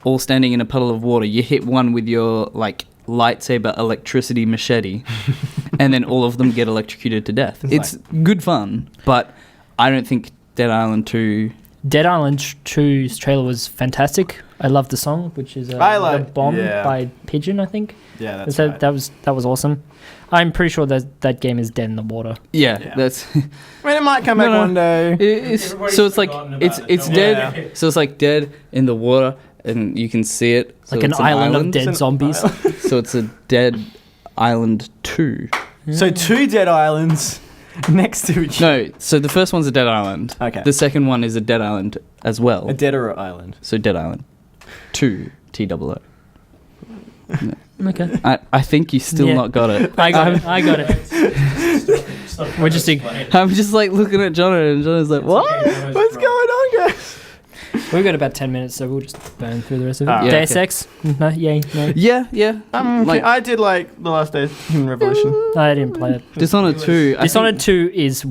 all standing in a puddle of water. You hit one with your like lightsaber electricity machete, and then all of them get electrocuted to death. It's good fun, but I don't think Dead Island 2. Dead Island 2's trailer was fantastic. I love the song, which is I like- The Bomb yeah. by Pigeon, I think. Yeah, that's that, right. that was awesome. I'm pretty sure that game is dead in the water. Yeah, Yeah. that's. I mean, it might come back No, no. one day. Everybody's So it's like forgotten about it's it, it's don't dead. worry. So it's like dead in the water, and you can see it. So Like an it's island of It's dead an zombies. So it's a Dead Island 2. So 2 Dead Islands next to each other. No, so the first one's a Dead Island. Okay. The second one is a Dead Island as well. A Deader Island. So Dead Island 2 TOO. Okay. I think you still Yeah. not got it. I got it. Stop We're just explaining. I'm just like looking at Jono, and Jono's like, what? What's going on, guys? We've got about 10 minutes, so we'll just burn through the rest of it. Ah. Yeah, Deus okay. Ex? No, yay, no. Yeah. Like, I did like The Last Days of Human Revolution. I didn't play it. Dishonored 2. Dishonored 2 is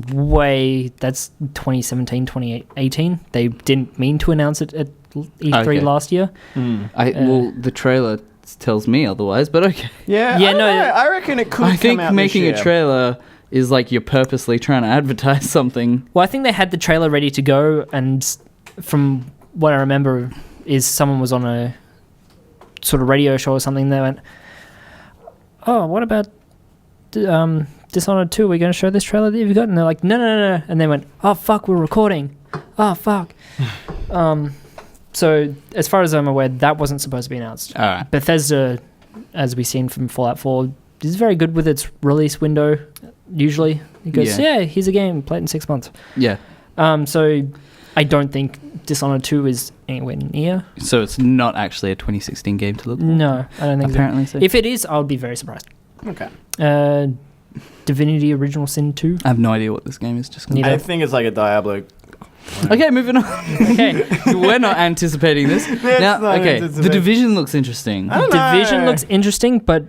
that's 2017, 2018. They didn't mean to announce it at E3 Okay. last year. Well, the trailer tells me otherwise, but okay. Yeah, Yeah, I don't no, know. I reckon it could I come think out making this a year. trailer is like you're purposely trying to advertise something. Well, I think they had the trailer ready to go, and from what I remember is someone was on a sort of radio show or something. They went, "Oh, what about Dishonored 2? We're going to show this trailer that you've got?" And they're like, No. And they went, "Oh, fuck, we're recording. Oh, fuck." So as far as I'm aware, that wasn't supposed to be announced. All right. Bethesda, as we've seen from Fallout 4, is very good with its release window. Usually, it goes, Yeah. "Yeah, here's a game, play it in 6 months." Yeah. So I don't think Dishonored 2 is anywhere near. So it's not actually a 2016 game to look for? No, I don't think Apparently so. so. If it is, I'll be very surprised. Okay. Divinity Original Sin 2. I have no idea what this game is. Just gonna Neither. I think it's like a Diablo. Okay, moving on. Okay. We're not anticipating this. Now, not okay, The anticipated. Division looks interesting. I don't know. Division looks interesting, but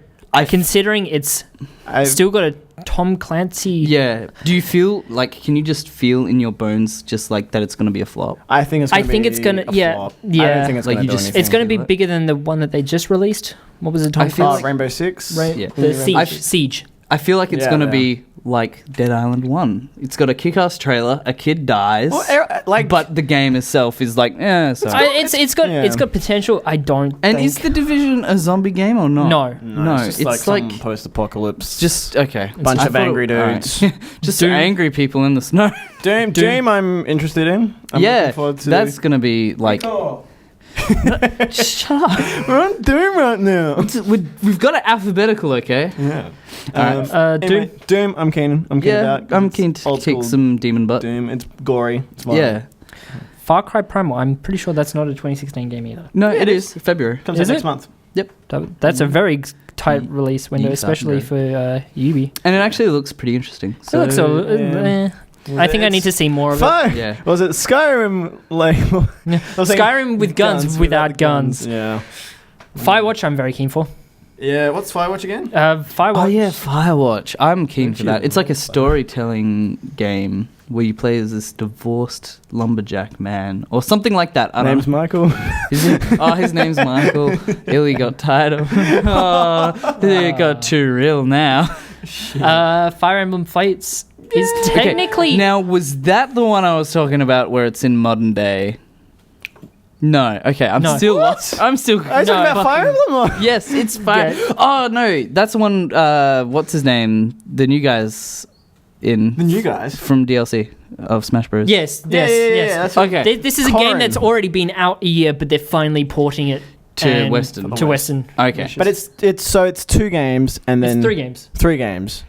considering it's I've- still got a Tom Clancy. Yeah. Do you feel like? Can you just feel in your bones, just like that, it's going to be a flop? I think it's. I Gonna think be it's gonna- a yeah, flop. I yeah. don't think it's Like, gonna you do just- anything. It's going to be feel it. bigger than the one that they just released. What was it? Tom I feel Clancy? Rainbow Six. Right. Yeah. The Rainbow Siege. I've- Siege. I feel like it's Yeah, going to yeah. be like Dead Island 1. It's got a kick-ass trailer, a kid dies, Well, like, but the game itself is like, so. It's got yeah. it's got potential. I don't. And think. is the Division a zombie game or not? No. no, it's just it's like, like some post-apocalypse. just okay. Bunch I of thought angry alright. dudes. just Doom. angry people in the snow. Doom, I'm interested in. I'm yeah, looking forward to. that's gonna be like. Oh, Shut up. We're on Doom right now. We've got it alphabetical, okay? Yeah. Alright. Anyway, Doom. I'm keen. I'm keen Yeah, about. I'm It's keen to old kick school some demon butt. Doom. It's gory. It's violent. Yeah. Far Cry Primal. I'm pretty sure that's not a 2016 game either. No, Yeah, it it is February. Comes Is out next it? month. That's a very tight release window, You especially for Ubi. And it actually looks pretty interesting. So, it looks so. yeah. I think I need to see more of it. Fine. Yeah. Was it Skyrim label? Yeah. I was thinking Skyrim with guns, without guns. Yeah. Firewatch, I'm very keen for. Yeah. What's Firewatch again? Firewatch. Oh yeah, Firewatch. I'm keen for Actually, that. It's like a Firewatch. storytelling game where you play as this divorced lumberjack man or something like that. I don't Name's know. Michael. His name's Michael. Illy got tired of him. Oh, it got too real now. Fire Emblem Fates is technically. Okay, now, was that the one I was talking about where it's in modern day? No. Okay, I'm No. still What? lost. I'm still. Are you talking about Fire Emblem? Or? Yes, it's fine. Yeah. Oh no, that's the one. What's his name? The new guy's in The new guys. from DLC of Smash Bros. Yes, Yeah, yes, yeah, yeah, yes. that's Okay. This is a game Corrin. that's already been out a year, but they're finally porting it To and- Western. To Western. Okay. But it's 2 games and then It's 3 games. 3 games.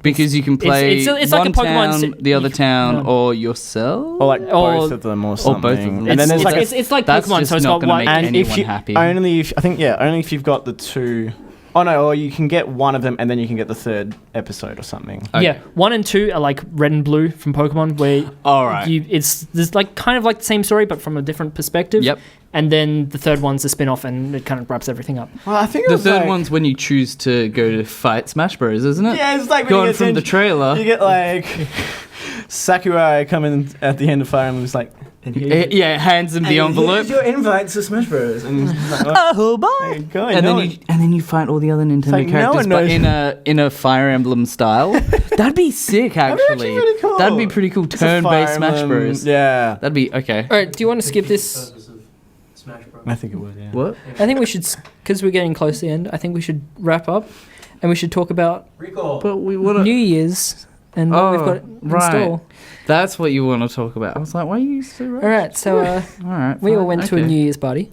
Because you can play it's like one a Pokemon town, si- the other town, no. or yourself. Or like Or- both of them or something. both of them. And then there's it's, like it's like That's Pokemon, just so it's not got gonna one. make and anyone if you happy. only if I think only if you've got the 2. Oh no, or you can get one of them and then you can get the 3rd episode or something. Okay. Yeah, 1 and 2 are like Red and Blue from Pokemon, where All right. there's like kind of like the same story, but from a different perspective. Yep. And then the 3rd one's a spin-off, and it kind of wraps everything up. Well, I think it The was third like, one's when you choose to go to fight Smash Bros, isn't it? Yeah, it's like when Going you get from the trailer. you get like Sakurai coming at the end of Fire Emblem was like, Yeah, hands him the envelope. Here's your invite to Smash Bros. And he's like, Oh, there you go. And no then you fight all the other Nintendo like, no characters, one but knows. in a Fire Emblem style. That'd be sick, That'd actually. be actually pretty cool. That'd be pretty cool. It's a Fire Turn-based Smash Emblem, Bros. Yeah, That'd be okay. All right, do you want to skip this? Purpose of Smash Bros. I think it would. Yeah. What? I think we should, because we're getting close to the end. I think we should wrap up, and we should talk about Recall. But we want New Year's and what we've got in right. store. That's what you want to talk about. I was like, why are you so All rushed? right, so All right. we all fine, went to a okay. New Year's party,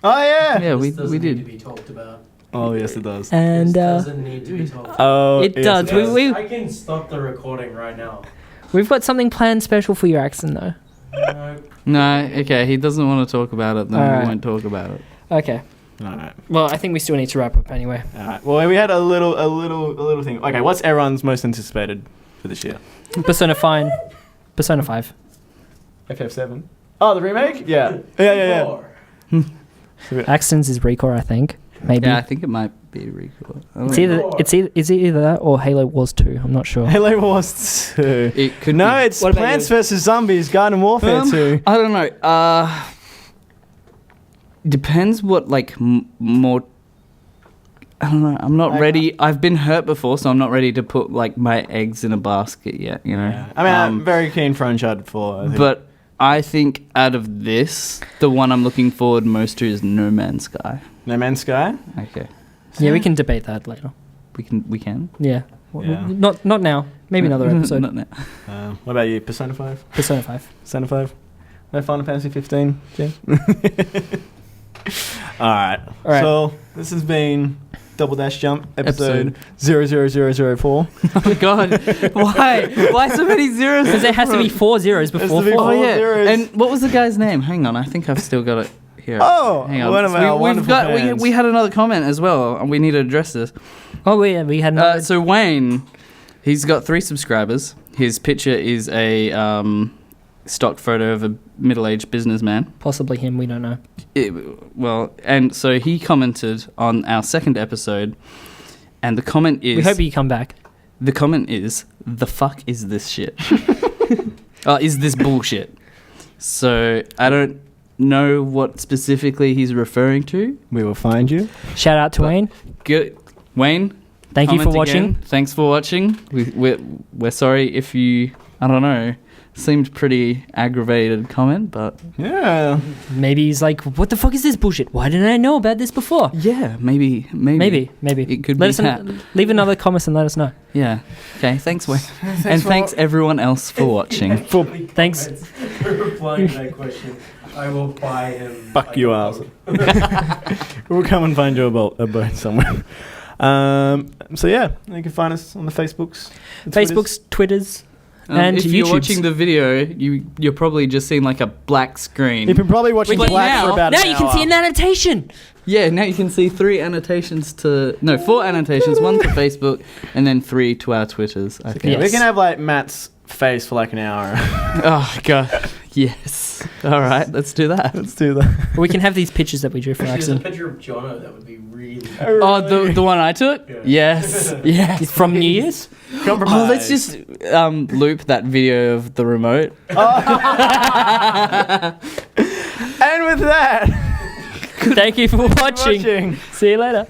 Oh yeah. Yeah, This doesn't we need to did. be talked about. Oh yes, it does. and This doesn't need to be talked about. Oh, It yes, does. We- I can stop the recording right now. we've got something planned special for your accent, though. No. No, okay. He doesn't want to talk about it. Then Alright. we won't talk about it. Okay. All right. Well, I think we still need to wrap up anyway. All right. Well, we had a little thing. Okay, what's everyone's most anticipated for this year? Persona 5. Persona 5. FF7. Oh, the remake? Yeah. Yeah. Four. Accents is Recore, I think. Maybe. Yeah, I think it might be record. I don't It's know. either that or Halo Wars 2. I'm not sure. Halo Wars 2. It could No, be. it's What about Plants you? vs Zombies Garden Warfare 2. I don't know. Depends what like more. I don't know. I'm not Like, ready. I've been hurt before, so I'm not ready to put like my eggs in a basket yet. You know. Yeah. I mean, I'm very keen for Uncharted 4. I think. But I think out of this, the one I'm looking forward most to is No Man's Sky. No Man's Sky? Okay, Yeah, we can debate that later. we can. Yeah. Yeah. Not now. Maybe another episode. Not now. What about you? Persona 5? Persona 5. Persona 5? No Final Fantasy 15, Jim? Alright. All right. So, this has been Double Dash Jump, episode Episode. 00004. Oh my god! Why so many zeros? Because there has to be 4 zeros Has before to be 4. Oh yeah. zeros. And what was the guy's name? Hang on, I think I've still got it here. Oh, hang on. one of our wonderful fans. we had another comment as well, and we need to address this. Oh, we had another. So Wayne, he's got 3 subscribers. His picture is a stock photo of a middle-aged businessman. Possibly him, we don't know. And so he commented on our second episode, and the comment is... We hope you come back. The comment is, the fuck is this shit? Is this bullshit? So I don't know what specifically he's referring to. We will find you. Shout out to But- Wayne. Good. Wayne, Thank you for comment watching. again. Thanks for watching. We're sorry if you, I don't know, seemed pretty aggravated comment, but Yeah. Maybe he's like, what the fuck is this bullshit? Why didn't I know about this before? yeah, maybe. Maybe. It could Let be us that. leave another comment and let us know. Yeah. Okay, thanks, Wayne. And thanks everyone else for watching. Thanks. For replying to that question, I will buy him. Fuck you, a ass. We'll come and find you a boat somewhere. So yeah, you can find us on the Facebooks. the Twitters. Facebook's, Twitters. And if you're YouTube's. watching the video, you're probably just seeing like a black screen. You've been probably watching But Black for about now an you can hour. see an annotation. Yeah, now you can see 4 annotations, 1 for Facebook, and then 3 to our Twitters, I think. Yeah, we Yes. can have like Matt's face for like an hour. Oh, God. Yes. All right, let's do that. Let's do that. We can have these pictures that we drew for There's a Axon picture of Jono that would be really. Oh, the one I took? Yeah. Yes. Yes. from New Year's. Compromise. Oh, let's just loop that video of the remote. And with that, Thank you for watching. watching. See you later.